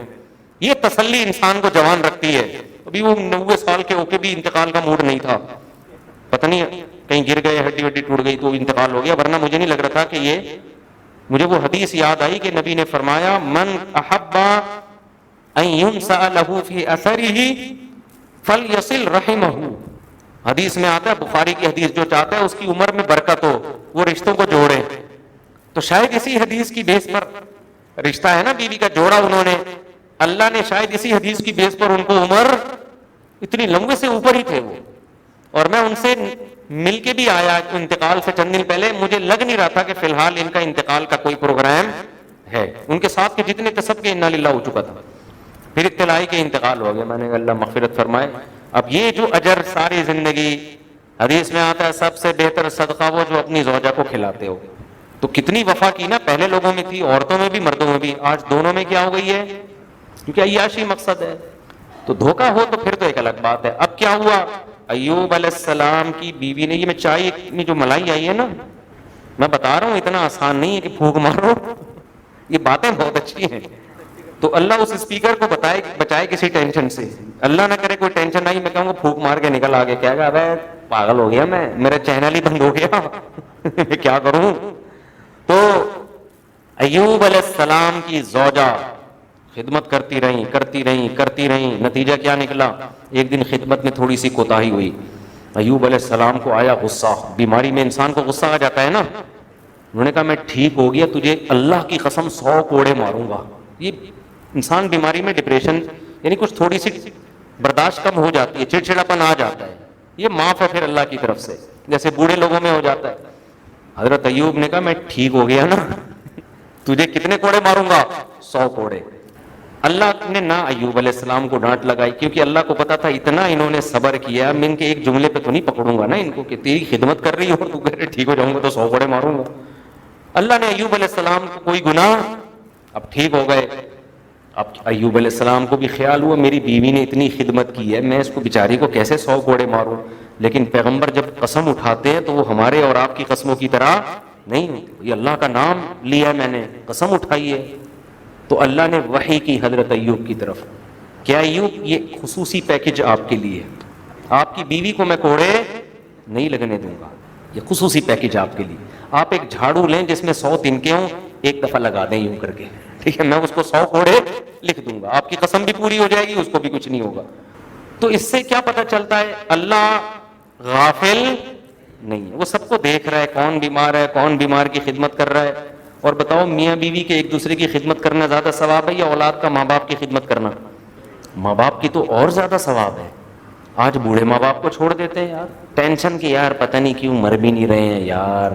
Speaker 2: یہ تسلی انسان کو جوان رکھتی ہے۔ ابھی وہ 90 سال کے ہو کے بھی انتقال کا موڈ نہیں تھا، پتہ نہیں کہیں گر گئے، ہڈی وڈی ٹوٹ گئی تو انتقال ہو گیا، ورنہ مجھے نہیں لگ رہا تھا کہ یہ، مجھے وہ حدیث یاد آئی کہ نبی نے فرمایا من احب ان ينسأ له في اثره فليصل رحمه۔ حدیث میں آتا ہے، بخاری کی حدیث، جو چاہتا ہے اس کی عمر میں برکت ہو وہ رشتوں کو جوڑے۔ تو شاید اسی حدیث کی بیس پر، رشتہ ہے نا بیوی کا جوڑا انہوں نے، اللہ نے شاید اسی حدیث کی بیس پر ان کو عمر، اتنی لمبے سے اوپر ہی تھے وہ۔ اور میں ان سے مل کے بھی آیا انتقال سے چند دن پہلے، مجھے لگ نہیں رہا تھا کہ فی الحال ان کا انتقال کا کوئی پروگرام ہے۔ ان کے ساتھ کے جتنے تھے سب کے انا للہ ہو چکا تھا، پھر اطلاعی کے انتقال ہو گیا۔ میں نے کہا اللہ مغفرت فرمائے۔ اب یہ جو اجر ساری زندگی، حدیث میں آتا ہے سب سے بہتر صدقہ وہ جو اپنی زوجہ کو کھلاتے ہو۔ تو کتنی وفا کی نا، پہلے لوگوں میں تھی، عورتوں میں بھی مردوں میں بھی، آج دونوں میں کیا ہو گئی ہے؟ کیونکہ عیاشی مقصد ہے۔ تو دھوکہ ہو تو پھر تو ایک الگ بات ہے۔ اب کیا ہوا؟ ایوب علیہ السلام کی بیوی نے، یہ میں چائے میں جو ملائی آئی ہے نا، میں بتا رہا ہوں اتنا آسان نہیں ہے کہ پھونک مارو، یہ باتیں بہت اچھی ہیں۔ تو اللہ اس اسپیکر کو بچائے کسی ٹینشن سے، اللہ نہ کرے کوئی ٹینشن آئی، میں کہوں گا پھونک مار کے نکل آگے، کیا گا ابے پاگل ہو گیا میں، میرا چینل ہی بند ہو گیا کیا کروں؟ تو ایوب علیہ السلام کی زوجہ خدمت کرتی رہیں، نتیجہ کیا نکلا؟ ایک دن خدمت میں تھوڑی سی کوتاہی ہوئی، ایوب علیہ السلام کو آیا غصہ، بیماری میں انسان کو غصہ آ جاتا ہے نا۔ انہوں نے کہا میں ٹھیک ہو گیا، تجھے اللہ کی قسم 100 کوڑے ماروں گا۔ یہ انسان بیماری میں ڈپریشن، یعنی کچھ تھوڑی سی برداشت کم ہو جاتی ہے، چڑچڑاپن آ جاتا ہے، یہ معاف ہے پھر اللہ کی طرف سے، جیسے بوڑھے لوگوں میں ہو جاتا ہے۔ حضرت ایوب نے کہا میں ٹھیک ہو گیا نا، تجھے کتنے کوڑے ماروں گا؟ 100 کوڑے۔ اللہ نے نہ ایوب علیہ السلام کو ڈانٹ لگائی، کیونکہ اللہ کو پتا تھا اتنا انہوں نے صبر کیا، میں ان کے ایک جملے پہ تو نہیں پکڑوں گا نا ان کو کہ تیری خدمت کر رہی ہو تو کہہ رہے ٹھیک ہو جاؤں گا تو 100 کوڑے ماروں گا۔ اللہ نے ایوب علیہ السلام کو کوئی گناہ اب ٹھیک ہو گئے. اب ایوب علیہ السلام کو بھی خیال ہوا میری بیوی نے اتنی خدمت کی ہے, میں اس کو بیچاری کو کیسے 100 کوڑے ماروں. لیکن پیغمبر جب قسم اٹھاتے ہیں تو وہ ہمارے اور آپ کی قسموں کی طرح نہیں ہوتی. یہ اللہ کا نام لیا میں نے, قسم اٹھائی ہے. تو اللہ نے وحی کی حضرت ایوب کی طرف, کیا ایوب یہ خصوصی پیکج آپ کے لیے, آپ کی بیوی کو میں کوڑے نہیں لگنے دوں گا, یہ خصوصی پیکج آپ کے لیے. آپ ایک جھاڑو لیں جس میں 100 تنکے ہوں, ایک دفعہ لگا دیں یوں کر کے, ٹھیک ہے, میں اس کو 100 کوڑے لکھ دوں گا, آپ کی قسم بھی پوری ہو جائے گی, اس کو بھی کچھ نہیں ہوگا. تو اس سے کیا پتہ چلتا ہے, اللہ غافل نہیں ہے, وہ سب کو دیکھ رہا ہے, کون بیمار ہے, کون بیمار کی خدمت کر رہا ہے. اور بتاؤ میاں بیوی کے ایک دوسرے کی خدمت کرنا زیادہ ثواب ہے یا اولاد کا ماں باپ کی خدمت کرنا؟ ماں باپ کی تو اور زیادہ ثواب ہے. آج بوڑھے ماں باپ کو چھوڑ دیتے ہیں یار, ٹینشن کی یار پتہ نہیں کیوں مر بھی نہیں رہے ہیں یار,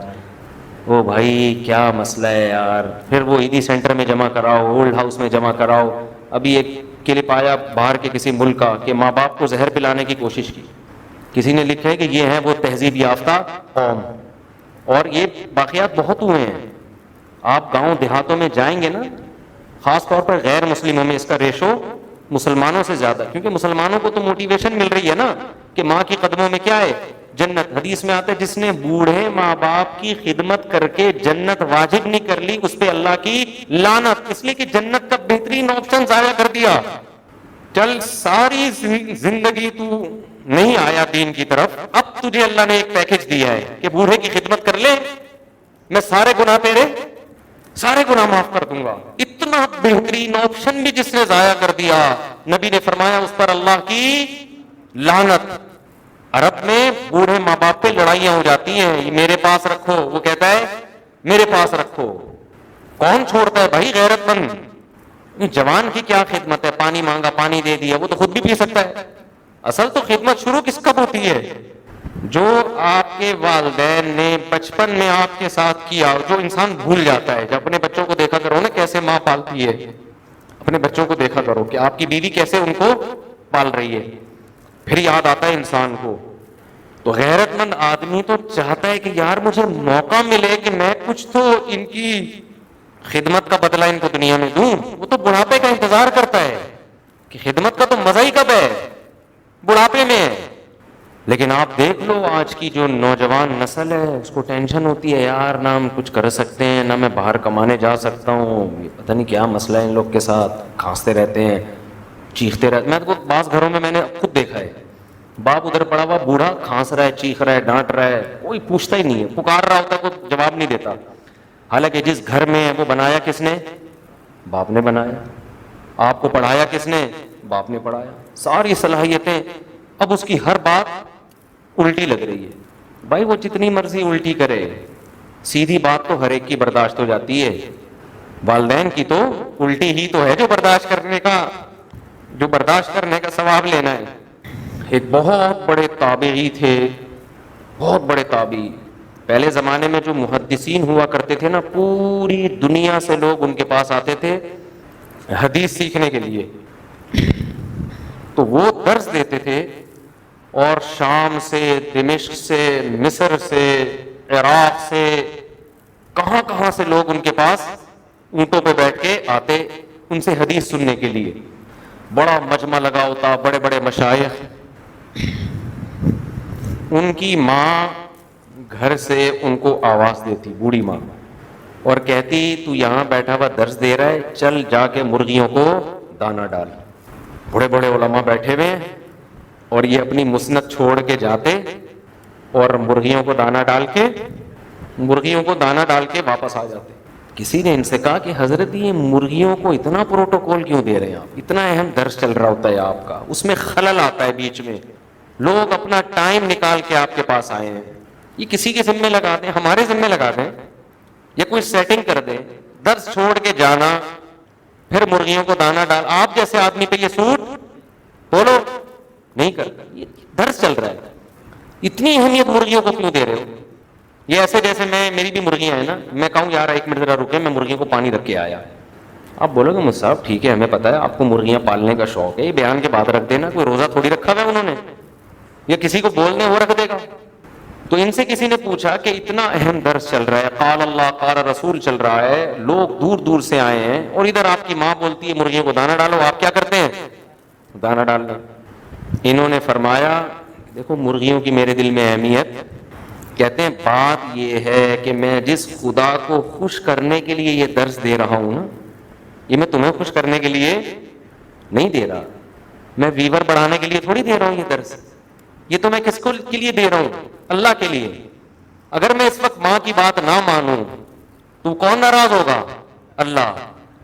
Speaker 2: وہ بھائی کیا مسئلہ ہے یار. پھر وہ عیدی سینٹر میں جمع کراؤ, اولڈ ہاؤس میں جمع کراؤ. ابھی ایک کلپ آیا باہر کے کسی ملک کا کہ ماں باپ کو زہر پلانے کی کوشش کی, کسی نے لکھا ہے کہ یہ ہے وہ تہذیب یافتہ قوم. اور یہ واقعات بہت ہوئے ہیں. آپ گاؤں دیہاتوں میں جائیں گے نا, خاص طور پر غیر مسلموں میں اس کا ریشو مسلمانوں سے زیادہ, کیونکہ مسلمانوں کو تو موٹیویشن مل رہی ہے نا کہ ماں کی قدموں میں کیا ہے, جنت. حدیث میں آتا ہے جس نے بوڑھے ماں باپ کی خدمت کر کے جنت واجب نہیں کر لی, اس پہ اللہ کی لعنت, اس لیے کہ جنت کا بہترین آپشن ضائع کر دیا. چل ساری زندگی تو نہیں آیا دین کی طرف, اب تجھے اللہ نے ایک پیکج دیا ہے کہ بوڑھے کی خدمت کر لے, میں سارے گناہ تیرے سارے گناہ معاف کر دوں گا. اتنا بہترین آپشن بھی جس نے ضائع کر دیا, نبی نے فرمایا اس پر اللہ کی لعنت. عرب میں بوڑھے ماں باپ پہ لڑائیاں ہو جاتی ہیں, یہ میرے پاس رکھو, وہ کہتا ہے میرے پاس رکھو. کون چھوڑتا ہے بھائی غیرت مند. جوان کی کیا خدمت ہے, پانی مانگا پانی دے دیا, وہ تو خود بھی پی سکتا ہے. اصل تو خدمت شروع کس کب ہوتی ہے, جو آپ کے والدین نے بچپن میں آپ کے ساتھ کیا, جو انسان بھول جاتا ہے. جب اپنے بچوں کو دیکھا کرو نا کیسے ماں پالتی ہے, اپنے بچوں کو دیکھا کرو کہ آپ کی بیوی کیسے ان کو پال رہی ہے, پھر یاد آتا ہے انسان کو. تو غیرت مند آدمی تو چاہتا ہے کہ یار مجھے موقع ملے کہ میں کچھ تو ان کی خدمت کا بدلہ ان کو دنیا میں دوں. وہ تو بڑھاپے کا انتظار کرتا ہے کہ خدمت کا تو مزہ ہی کب ہے, بڑھاپے میں. لیکن آپ دیکھ لو آج کی جو نوجوان نسل ہے, اس کو ٹینشن ہوتی ہے یار نہ ہم کچھ کر سکتے ہیں, نہ میں باہر کمانے جا سکتا ہوں, پتہ نہیں کیا مسئلہ ہے ان لوگ کے ساتھ. کھانستے رہتے ہیں, چیختے رہتے. میں تو بعض گھروں میں نے خود دیکھا ہے, باپ ادھر پڑا ہوا بوڑھا کھانس رہا ہے, چیخ رہا ہے, ڈانٹ رہا ہے, کوئی پوچھتا ہی نہیں ہے, پکار رہا ہوتا ہے کوئی جواب نہیں دیتا. حالانکہ جس گھر میں ہے وہ بنایا کس نے, باپ نے بنایا. آپ کو پڑھایا کس نے, باپ نے پڑھایا. ساری صلاحیتیں, اب اس کی ہر بات الٹی لگ رہی ہے. بھائی وہ جتنی مرضی الٹی کرے, سیدھی بات تو ہر ایک کی برداشت ہو جاتی ہے, والدین کی تو الٹی ہی تو ہے جو برداشت کرنے کا ثواب لینا ہے. ایک بہت بڑے تابعی تھے, بہت بڑے تابعی. پہلے زمانے میں جو محدثین ہوا کرتے تھے نا, پوری دنیا سے لوگ ان کے پاس آتے تھے حدیث سیکھنے کے لیے. تو وہ درس دیتے تھے, اور شام سے, دمشق سے, مصر سے, عراق سے, کہاں کہاں سے لوگ ان کے پاس اونٹوں پہ بیٹھ کے آتے ان سے حدیث سننے کے لیے. بڑا مجمع لگا ہوتا, بڑے بڑے مشائخ. ان کی ماں گھر سے ان کو آواز دیتی, بوڑھی ماں, اور کہتی تو یہاں بیٹھا ہوا درس دے رہا ہے, چل جا کے مرغیوں کو دانا ڈال. بڑے بڑے علماء بیٹھے ہوئے, اور یہ اپنی مسند چھوڑ کے جاتے اور مرغیوں کو دانا ڈال کے واپس آ جاتے. کسی نے ان سے کہا کہ حضرت یہ مرغیوں کو اتنا پروٹوکول کیوں دے رہے ہیں آپ, اتنا اہم درس چل رہا ہوتا ہے آپ کا, اس میں خلل آتا ہے بیچ میں, لوگ اپنا ٹائم نکال کے آپ کے پاس آئے ہیں, یہ کسی کے ذمہ لگا دیں, ہمارے ذمہ لگا دیں, یا کوئی سیٹنگ کر دیں. درس چھوڑ کے جانا, پھر مرغیوں کو دانا ڈال. آپ جیسے آدمی پہ یہ سوٹ بولو نہیں کرتا, یہ درس چل رہا ہے, اتنی اہمیت مرغیوں کو کیوں دے رہے ہو. یہ ایسے جیسے میری بھی مرغیاں ہیں نا, میں کہوں یار ایک منٹ ذرا رکے, میں مرغیوں کو پانی رکھ کے آیا. آپ بولو گے مجھ صاحب ٹھیک ہے ہمیں پتا ہے آپ کو مرغیاں پالنے کا شوق ہے, یہ بیان کے بعد رکھ دینا, کوئی روزہ تھوڑی رکھا ہوا ہے انہوں نے, یا کسی کو بولنے وہ رکھ دے گا. تو ان سے کسی نے پوچھا کہ اتنا اہم درس چل رہا ہے، قال اللہ قال رسول چل رہا ہے، لوگ دور دور سے آئے ہیں، اور ادھر آپ کی ماں بولتی ہے مرغیوں کو دانا ڈالو، آپ کیا کرتے ہیں؟ دانا ڈال دیں۔ انہوں نے فرمایا دیکھو مرغیوں کی میرے دل میں اہمیت، کہتے ہیں بات یہ ہے کہ میں جس خدا کو خوش کرنے کے لیے یہ درس دے رہا ہوں نا، یہ میں تمہیں خوش کرنے کے لیے نہیں دے رہا، میں ویور بڑھانے کے لیے تھوڑی دے رہا ہوں یہ درس، یہ تو میں کس کو کے لیے دے رہا ہوں؟ اللہ کے لیے۔ اگر میں اس وقت ماں کی بات نہ مانوں تو کون ناراض ہوگا؟ اللہ۔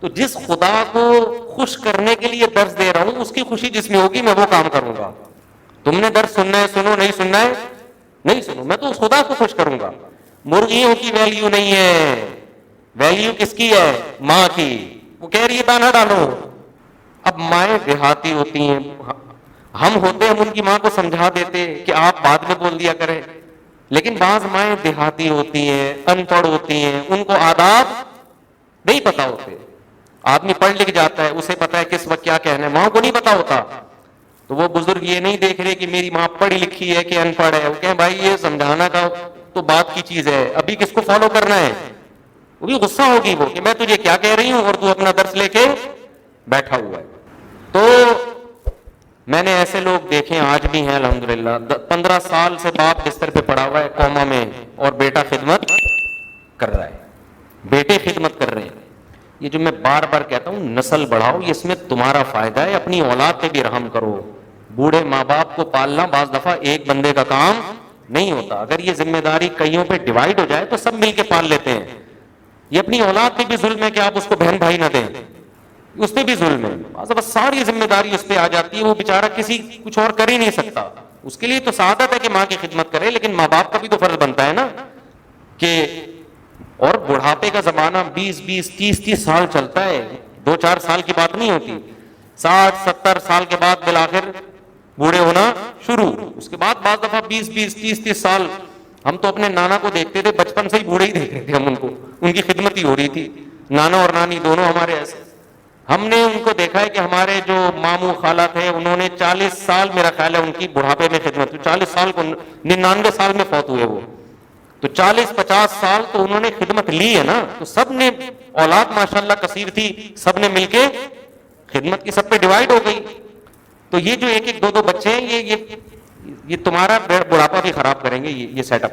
Speaker 2: تو جس خدا کو خوش کرنے کے لیے درس دے رہا ہوں اس کی خوشی جس میں ہوگی میں وہ کام کروں گا۔ تم نے درس سننا ہے سنو، نہیں سننا ہے نہیں سنو، میں تو اس خدا کو خوش کروں گا۔ مرغیوں کی ویلیو نہیں ہے، ویلیو کس کی ہے؟ ماں کی۔ وہ کہہ رہی ہے دانا ڈالو۔ اب مائیں دیہاتی ہوتی ہیں، ہم ہوتے ہم ان کی ماں کو سمجھا دیتے کہ آپ بعد میں بول دیا کریں، لیکن بعض مائیں دیہاتی ہوتی ہیں، ان پڑھ ہوتی ہیں، ان کو آداب نہیں پتا ہوتے۔ آدمی پڑھ لکھ جاتا ہے، اسے پتا ہے کس وقت کیا کہنا ہے، ماں کو نہیں پتا ہوتا۔ تو وہ بزرگ یہ نہیں دیکھ رہے کہ میری ماں پڑھی لکھی ہے کہ ان پڑھ ہے، وہ کہیں بھائی یہ سمجھانا کا تو بات کی چیز ہے، ابھی کس کو فالو کرنا ہے؟ وہ بھی غصہ ہوگی وہ کہ میں تجھے کیا کہہ رہی ہوں اور تو اپنا درس لے کے بیٹھا ہوا ہے۔ تو میں نے ایسے لوگ دیکھے آج بھی ہیں الحمدللہ، 15 سال سے باپ بستر پہ پڑا ہوا ہے کوما میں، اور بیٹا خدمت کر رہا ہے، بیٹے خدمت کر رہے ہیں۔ یہ جو میں بار بار کہتا ہوں نسل بڑھاؤ، یہ اس میں تمہارا فائدہ ہے، اپنی اولاد پہ بھی رحم کرو۔ بوڑھے ماں باپ کو پالنا بعض دفعہ ایک بندے کا کام نہیں ہوتا، اگر یہ ذمہ داری کئیوں پہ ڈیوائڈ ہو جائے تو سب مل کے پال لیتے ہیں۔ یہ اپنی اولاد پہ بھی ظلم ہے کہ آپ اس کو بہن بھائی نہ دیں، اس پہ بھی ظلم ہے، بس ساری ذمہ داری اس پہ آ جاتی ہے، وہ بیچارہ کسی کچھ اور کر ہی نہیں سکتا۔ اس کے لیے تو سعادت ہے کہ ماں کی خدمت کرے، لیکن ماں باپ کا بھی تو فرض بنتا ہے نا کہ، اور بڑھاپے کا زمانہ 20 30 سال چلتا ہے، 2 4 سال کی بات نہیں ہوتی، 60 70 سال کے بعد بالآخر بوڑھے ہونا شروع، اس کے بعد بعض دفعہ 20 30 سال۔ ہم تو اپنے نانا کو دیکھتے تھے بچپن سے ہی بوڑھے ہی دیکھ رہے تھے ہم ان کو، ان کی خدمت ہی ہو رہی تھی، نانا اور نانی دونوں ہمارے ایسے۔ ہم نے ان کو دیکھا ہے کہ ہمارے جو ماموں خالہ تھے انہوں نے 40 سال میرا خیال ہے ان کی بڑھاپے میں خدمت، 40 سال کو 99 سال میں فوت ہوئے وہ، تو 40 50 سال تو انہوں نے خدمت لی ہے نا۔ تو سب نے اولاد ماشاءاللہ کثیر تھی، سب نے مل کے خدمت کی، سب پہ ڈیوائڈ ہو گئی۔ تو یہ جو ایک ایک دو بچے ہیں یہ تمہارا بڑھاپا بھی خراب کریں گے۔ یہ سیٹ اپ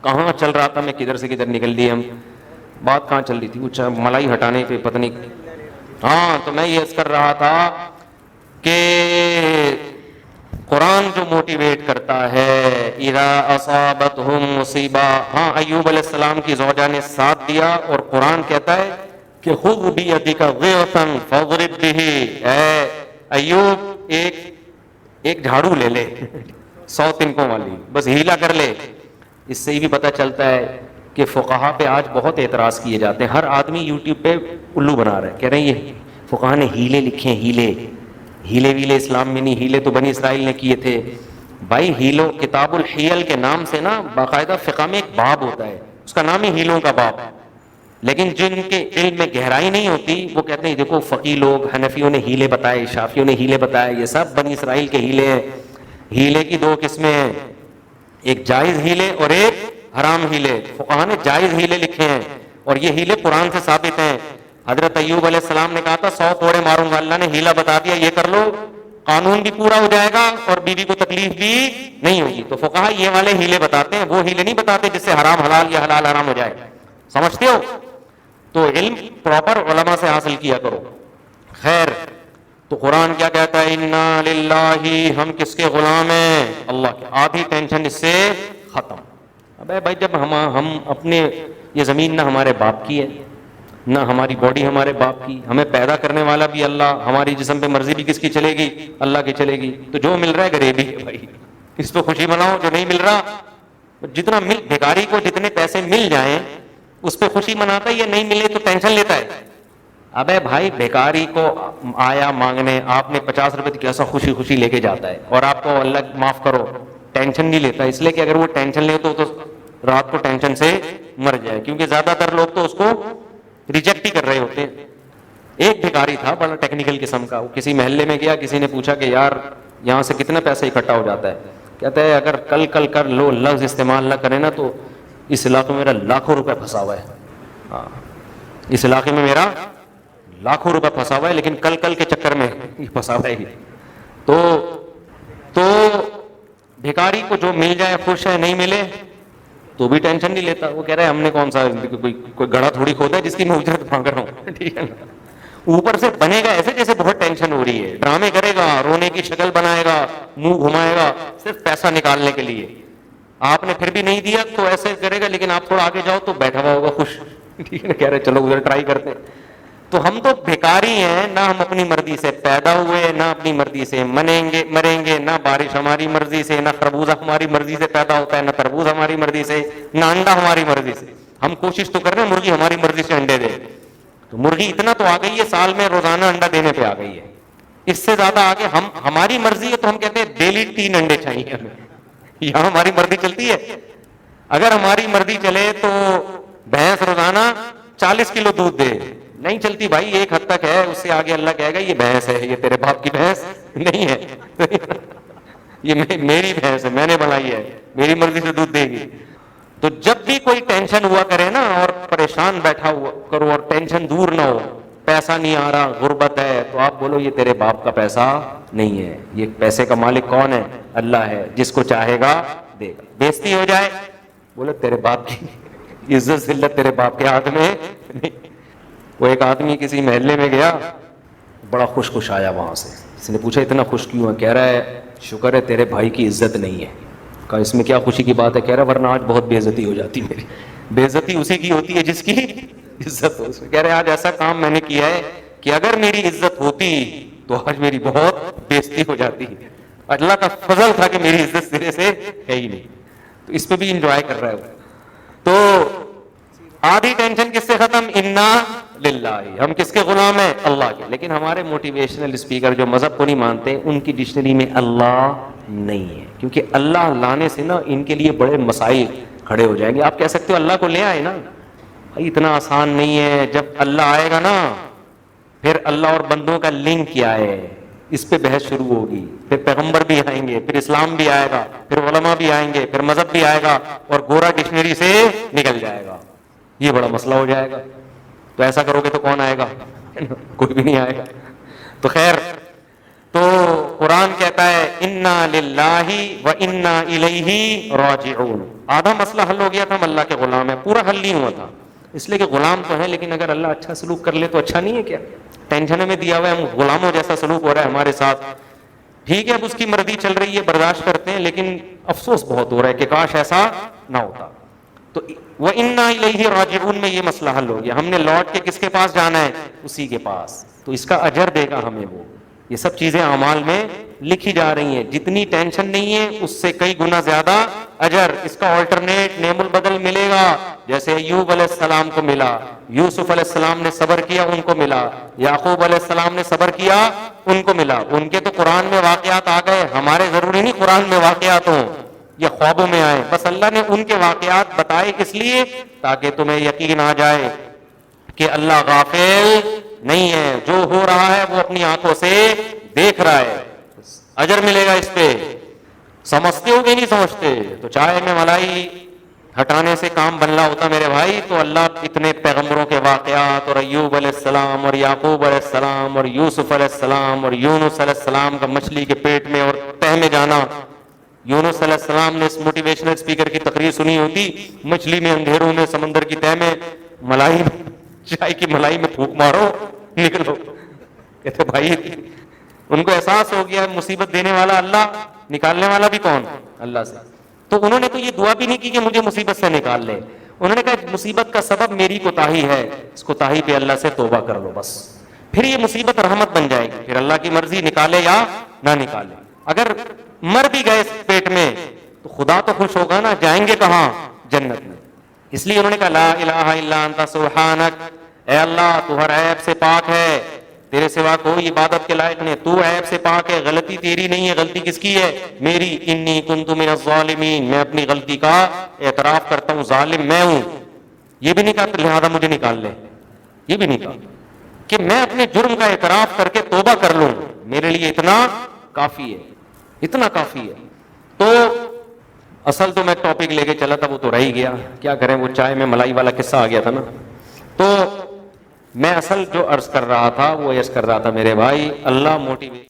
Speaker 2: کہاں چل رہا تھا، میں کدھر سے کدھر نکل لیے ہم، بات کہاں چل رہی تھی، وہ ملائی ہٹانے پہ پتہ نہیں۔ ہاں تو میں یہ عرض کر رہا تھا کہ قرآن جو موٹیویٹ کرتا ہے، اذا اصابتہم مصیبہ، ہاں ایوب علیہ السلام کی زوجہ نے ساتھ دیا، اور قرآن کہتا ہے کہ خذ بیدک غیثا فاضرب بہ، اے ایوب ایک جھاڑو لے لے 100 تنکوں والی، بس ہیلا کر لے۔ اس سے بھی پتہ چلتا ہے کہ فقہا پہ آج بہت اعتراض کیے جاتے ہیں، ہر آدمی یوٹیوب پہ الو بنا رہا ہے، کہہ رہے ہیں یہ فقہا نے ہیلے لکھے ہیں، ہیلے ویلے اسلام میں نہیں، ہیلے تو بنی اسرائیل نے کیے تھے۔ بھائی ہیلوں، کتاب الحیل کے نام سے نا باقاعدہ فقہ میں ایک باب ہوتا ہے، اس کا نام ہی ہیلوں کا باب، لیکن جن کے علم میں گہرائی نہیں ہوتی وہ کہتے ہیں دیکھو فقی لوگ، حنفیوں نے ہیلے بتائے، شافیوں نے ہیلے بتائے، یہ سب بنی اسرائیل کے ہیلے ہیں۔ ہیلے کی 2 قسمیں ہیں، ایک جائز ہیلے اور ایک حرام ہیلے۔ فقہا نے جائز ہیلے لکھے ہیں، اور یہ ہیلے قرآن سے ثابت ہیں۔ حضرت ایوب علیہ السلام نے کہا تھا 100 کوڑے ماروں گا، اللہ نے ہیلا بتا دیا، یہ کر لو، قانون بھی پورا ہو جائے گا اور بیوی کو تکلیف بھی نہیں ہوگی۔ تو فقہا یہ والے ہیلے بتاتے ہیں، وہ ہیلے نہیں بتاتے جس سے حرام حلال یا حلال حرام ہو جائے، سمجھتے ہو؟ تو علم پراپر علماء سے حاصل کیا کرو۔ خیر، تو قرآن کیا کہتا ہے، انا للہ، ہم کس کے غلام ہیں؟ اللہ کے۔ آدھی ٹینشن اس سے ختم۔ ابے بھائی جب ہم اپنے، یہ زمین نہ ہمارے باپ کی ہے، نہ ہماری باڈی ہمارے باپ کی، ہمیں پیدا کرنے والا بھی اللہ، ہماری جسم پہ مرضی بھی کس کی چلے گی؟ اللہ کی چلے گی۔ تو جو مل رہا ہے غریبی ہے بھائی، اس پہ خوشی مناؤ، جو نہیں مل رہا جتنا بھکاری کو جتنے پیسے مل جائیں اس پہ خوشی مناتا ہے، یا نہیں ملے تو ٹینشن لیتا ہے۔ ابے بھائی بھکاری کو آیا مانگنے، آپ نے 50 روپے کیسا خوشی خوشی لے کے جاتا ہے، اور آپ کو اللہ معاف کرو ٹینشن نہیں لیتا، اس لیے کہ اگر وہ ٹینشن لے تو رات کو ٹینشن سے مر جائے، کیونکہ زیادہ تر لوگ تو اس کو ریجیکٹ ہی کر رہے ہوتے ہیں۔ ایک بھکاری تھا بڑا ٹیکنیکل قسم کا، وہ کسی محلے میں گیا، کسی نے پوچھا کہ یار یہاں سے کتنا پیسہ اکٹھا ہو جاتا ہے؟ کہتا ہے اگر کل کل کر لو لفظ استعمال نہ کرے نا تو اس علاقے میں میرا لاکھوں روپے پھنسا ہوا ہے. ہاں اس علاقے میں میرا لاکھوں روپے پھنسا ہوا ہے, لیکن کل کل کے چکر میں یہ پھنسا ہوا ہے. تو بھکاری کو جو مل جائے خوش ہے, نہیں ملے تو بھی ٹینشن نہیں لیتا. وہ کہہ رہا ہے ہم نے کون سا کوئی گڑھا تھوڑی کھودا ہے جس کی میں اجرت مانگ رہا ہوں. ٹھیک ہے نا, اوپر سے بنے گا ایسے جیسے بہت ٹینشن ہو رہی ہے, ڈرامے کرے گا, رونے کی شکل بنائے گا, منہ گھمائے گا صرف پیسہ نکالنے کے لیے. آپ نے پھر بھی نہیں دیا تو ایسے کرے گا, لیکن آپ تھوڑا آگے جاؤ تو بیٹھا ہوا ہوگا خوش. ٹھیک ہے نا, کہہ رہے چلو ادھر ٹرائی کرتے ہیں. تو ہم تو بھکاری ہیں, نہ ہم اپنی مرضی سے پیدا ہوئے, نہ اپنی مرضی سے مریں گے, نہ بارش ہماری مرضی سے, نہ خربوزہ ہماری مرضی سے پیدا ہوتا ہے, نہ تربوز ہماری مرضی سے, نہ انڈا ہماری مرضی سے. ہم کوشش تو کر رہے ہیں مرغی ہماری مرضی سے انڈے دے. تو مرغی اتنا تو آ گئی ہے, سال میں روزانہ انڈا دینے پہ آ گئی ہے. اس سے زیادہ آگے ہماری مرضی ہے تو ہم کہتے ہیں ڈیلی 3 انڈے چاہیے ہمیں. یہاں ہماری مرضی چلتی ہے. اگر ہماری مرضی چلے تو بھینس روزانہ 40 کلو دودھ دے, نہیں چلتی بھائی, ایک حد تک ہے, اس سے آگے اللہ کہے گا یہ بھینس ہے, یہ تیرے باپ کی بھینس نہیں ہے, یہ میری بھینس ہے, میں نے بنائی ہے, میری مرضی سے دودھ دے گی. تو جب بھی کوئی ٹینشن ہوا کرے نا اور پریشان بیٹھا ہوا کرو اور ٹینشن دور نہ ہو, پیسہ نہیں آ رہا, غربت ہے, تو آپ بولو یہ تیرے باپ کا پیسہ نہیں ہے, یہ پیسے کا مالک کون ہے؟ اللہ ہے, جس کو چاہے گا دے گا. بےزتی ہو جائے بولو تیرے باپ کی عزت ذلت تیرے باپ کے ہاتھ میں نہیں. وہ ایک آدمی کسی محلے میں گیا, بڑا خوش آیا وہاں سے. اس نے پوچھا اتنا خوش کیوں ہے؟ کہہ رہا ہے شکر ہے تیرے بھائی کی عزت نہیں ہے. کہا اس میں کیا خوشی کی بات ہے؟ کہہ رہا ورنہ آج بہت بے عزتی ہو جاتی میری. بے عزتی اسی کی ہوتی ہے جس کی عزت ہو. کہہ رہے آج ایسا کام میں نے کیا ہے کہ اگر میری عزت ہوتی تو آج میری بہت بے عزتی ہو جاتی. اللہ کا فضل تھا کہ میری عزت سرے سے ہے ہی نہیں. تو اس پہ بھی انجوائے کر رہا ہے وہ. تو آدھی ٹینشن کس سے ختم؟ انا للہ, ہم کس کے غلام ہیں؟ اللہ کے. لیکن ہمارے موٹیویشنل اسپیکر جو مذہب کو نہیں مانتے, ان کی ڈکشنری میں اللہ نہیں ہے, کیونکہ اللہ لانے سے نا ان کے لیے بڑے مسائل کھڑے ہو جائیں گے. آپ کہہ سکتے ہو اللہ کو لے آئے نا, بھائی اتنا آسان نہیں ہے. جب اللہ آئے گا نا پھر اللہ اور بندوں کا لنک کیا ہے, اس پہ بحث شروع ہوگی. پھر پیغمبر بھی آئیں گے, پھر اسلام بھی آئے گا, پھر علماء بھی آئیں گے, پھر مذہب بھی آئے گا, اور گورا ڈکشنری سے نکل جائے گا. یہ بڑا مسئلہ ہو جائے گا. تو ایسا کرو گے تو کون آئے گا؟ کوئی بھی نہیں آئے گا. تو خیر, تو قرآن کہتا ہے انا للہ و انا الیہ راجعون. آدھا مسئلہ حل ہو گیا تھا, ہم اللہ کے غلام ہیں. پورا حل نہیں ہوا تھا, اس لیے کہ غلام تو ہے, لیکن اگر اللہ اچھا سلوک کر لے تو اچھا نہیں ہے کیا؟ ٹینشن میں دیا ہوا ہے, ہم غلاموں جیسا سلوک ہو رہا ہے ہمارے ساتھ. ٹھیک ہے اب اس کی مرضی چل رہی ہے, برداشت کرتے ہیں, لیکن افسوس بہت ہو رہا ہے کہ کاش ایسا نہ ہوتا. تو وَإِنَّا إِلَيْهِ رَاجِعُونَ میں یہ مسئلہ حل ہو گیا. ہم نے لوٹ کے کس کے پاس جانا ہے؟ اسی کے پاس. تو اس کا اجر دے گا ہمیں وہ. یہ سب چیزیں اعمال میں لکھی جا رہی ہیں. جتنی ٹینشن نہیں ہے اس سے کئی گنا زیادہ اجر. اس کا آلٹرنیٹ نعم البدل ملے گا, جیسے ایوب علیہ السلام کو ملا, یوسف علیہ السلام نے صبر کیا ان کو ملا, یعقوب علیہ السلام نے صبر کیا ان کو ملا. ان کے تو قرآن میں واقعات آ گئے, ہمارے ضروری نہیں قرآن میں واقعات ہوں یا خوابوں میں آئے. بس اللہ نے ان کے واقعات بتائے کس لیے؟ تاکہ تمہیں یقین آ جائے کہ اللہ غافل نہیں ہے, جو ہو رہا ہے وہ اپنی آنکھوں سے دیکھ رہا ہے. اجر ملے گا اس پہ. سمجھتے ہو کہ نہیں سمجھتے؟ تو چائے میں ملائی ہٹانے سے کام بننا ہوتا میرے بھائی, تو اللہ اتنے پیغمبروں کے واقعات, اور ایوب علیہ السلام اور یعقوب علیہ السلام اور یوسف علیہ السلام اور یونس علیہ السلام کا مچھلی کے پیٹ میں اور تہ میں جانا. یونس علیہ السلام نے اس موٹیویشنل اسپیکر کی تقریر سنی ہوتی, مچھلی میں, اندھیروں میں, سمندر کی تہ میں, ملائی چائے کی ملائی میں پھونک مارو نکلو. کہتے بھائی ان کو احساس ہو گیا مصیبت دینے والا اللہ, نکالنے والا بھی کون؟ اللہ سے. تو انہوں نے تو یہ دعا بھی نہیں کی کہ مجھے مصیبت سے نکال لے. انہوں نے کہا مصیبت کا سبب میری کوتاہی ہے, اس کوتاہی پہ اللہ سے توبہ کر لو بس, پھر یہ مصیبت رحمت بن جائے گی. پھر اللہ کی مرضی نکالے یا نہ نکالے. اگر مر بھی گئے پیٹ میں تو خدا تو خوش ہوگا نا, جائیں گے کہاں؟ جنت میں. اس لیے انہوں نے کہا لا الہ الا انت سبحانک, اے اللہ تو ہر عیب سے پاک ہے, تیرے سوا کوئی عبادت کے لائق نہیں, تو عیب سے پاک ہے, غلطی تیری نہیں ہے, غلطی کس کی ہے؟ میری. انی کنت من الظالمین, میں اپنی غلطی کا اعتراف کرتا ہوں, ظالم میں ہوں. یہ بھی نہیں کہا لہذا مجھے نکال لے, یہ بھی نہیں کہا کہ میں اپنے جرم کا اعتراف کر کے توبہ کر لوں, میرے لیے اتنا کافی ہے, اتنا کافی ہے. تو اصل تو میں ٹاپک لے کے چلا تھا، وہ تو رہ ہی گیا، کیا کریں، وہ چائے میں ملائی والا قصہ آ گیا تھا نا. تو میں اصل جو عرض کر رہا تھا وہ عرض کر رہا تھا میرے بھائی، اللہ موٹیویٹ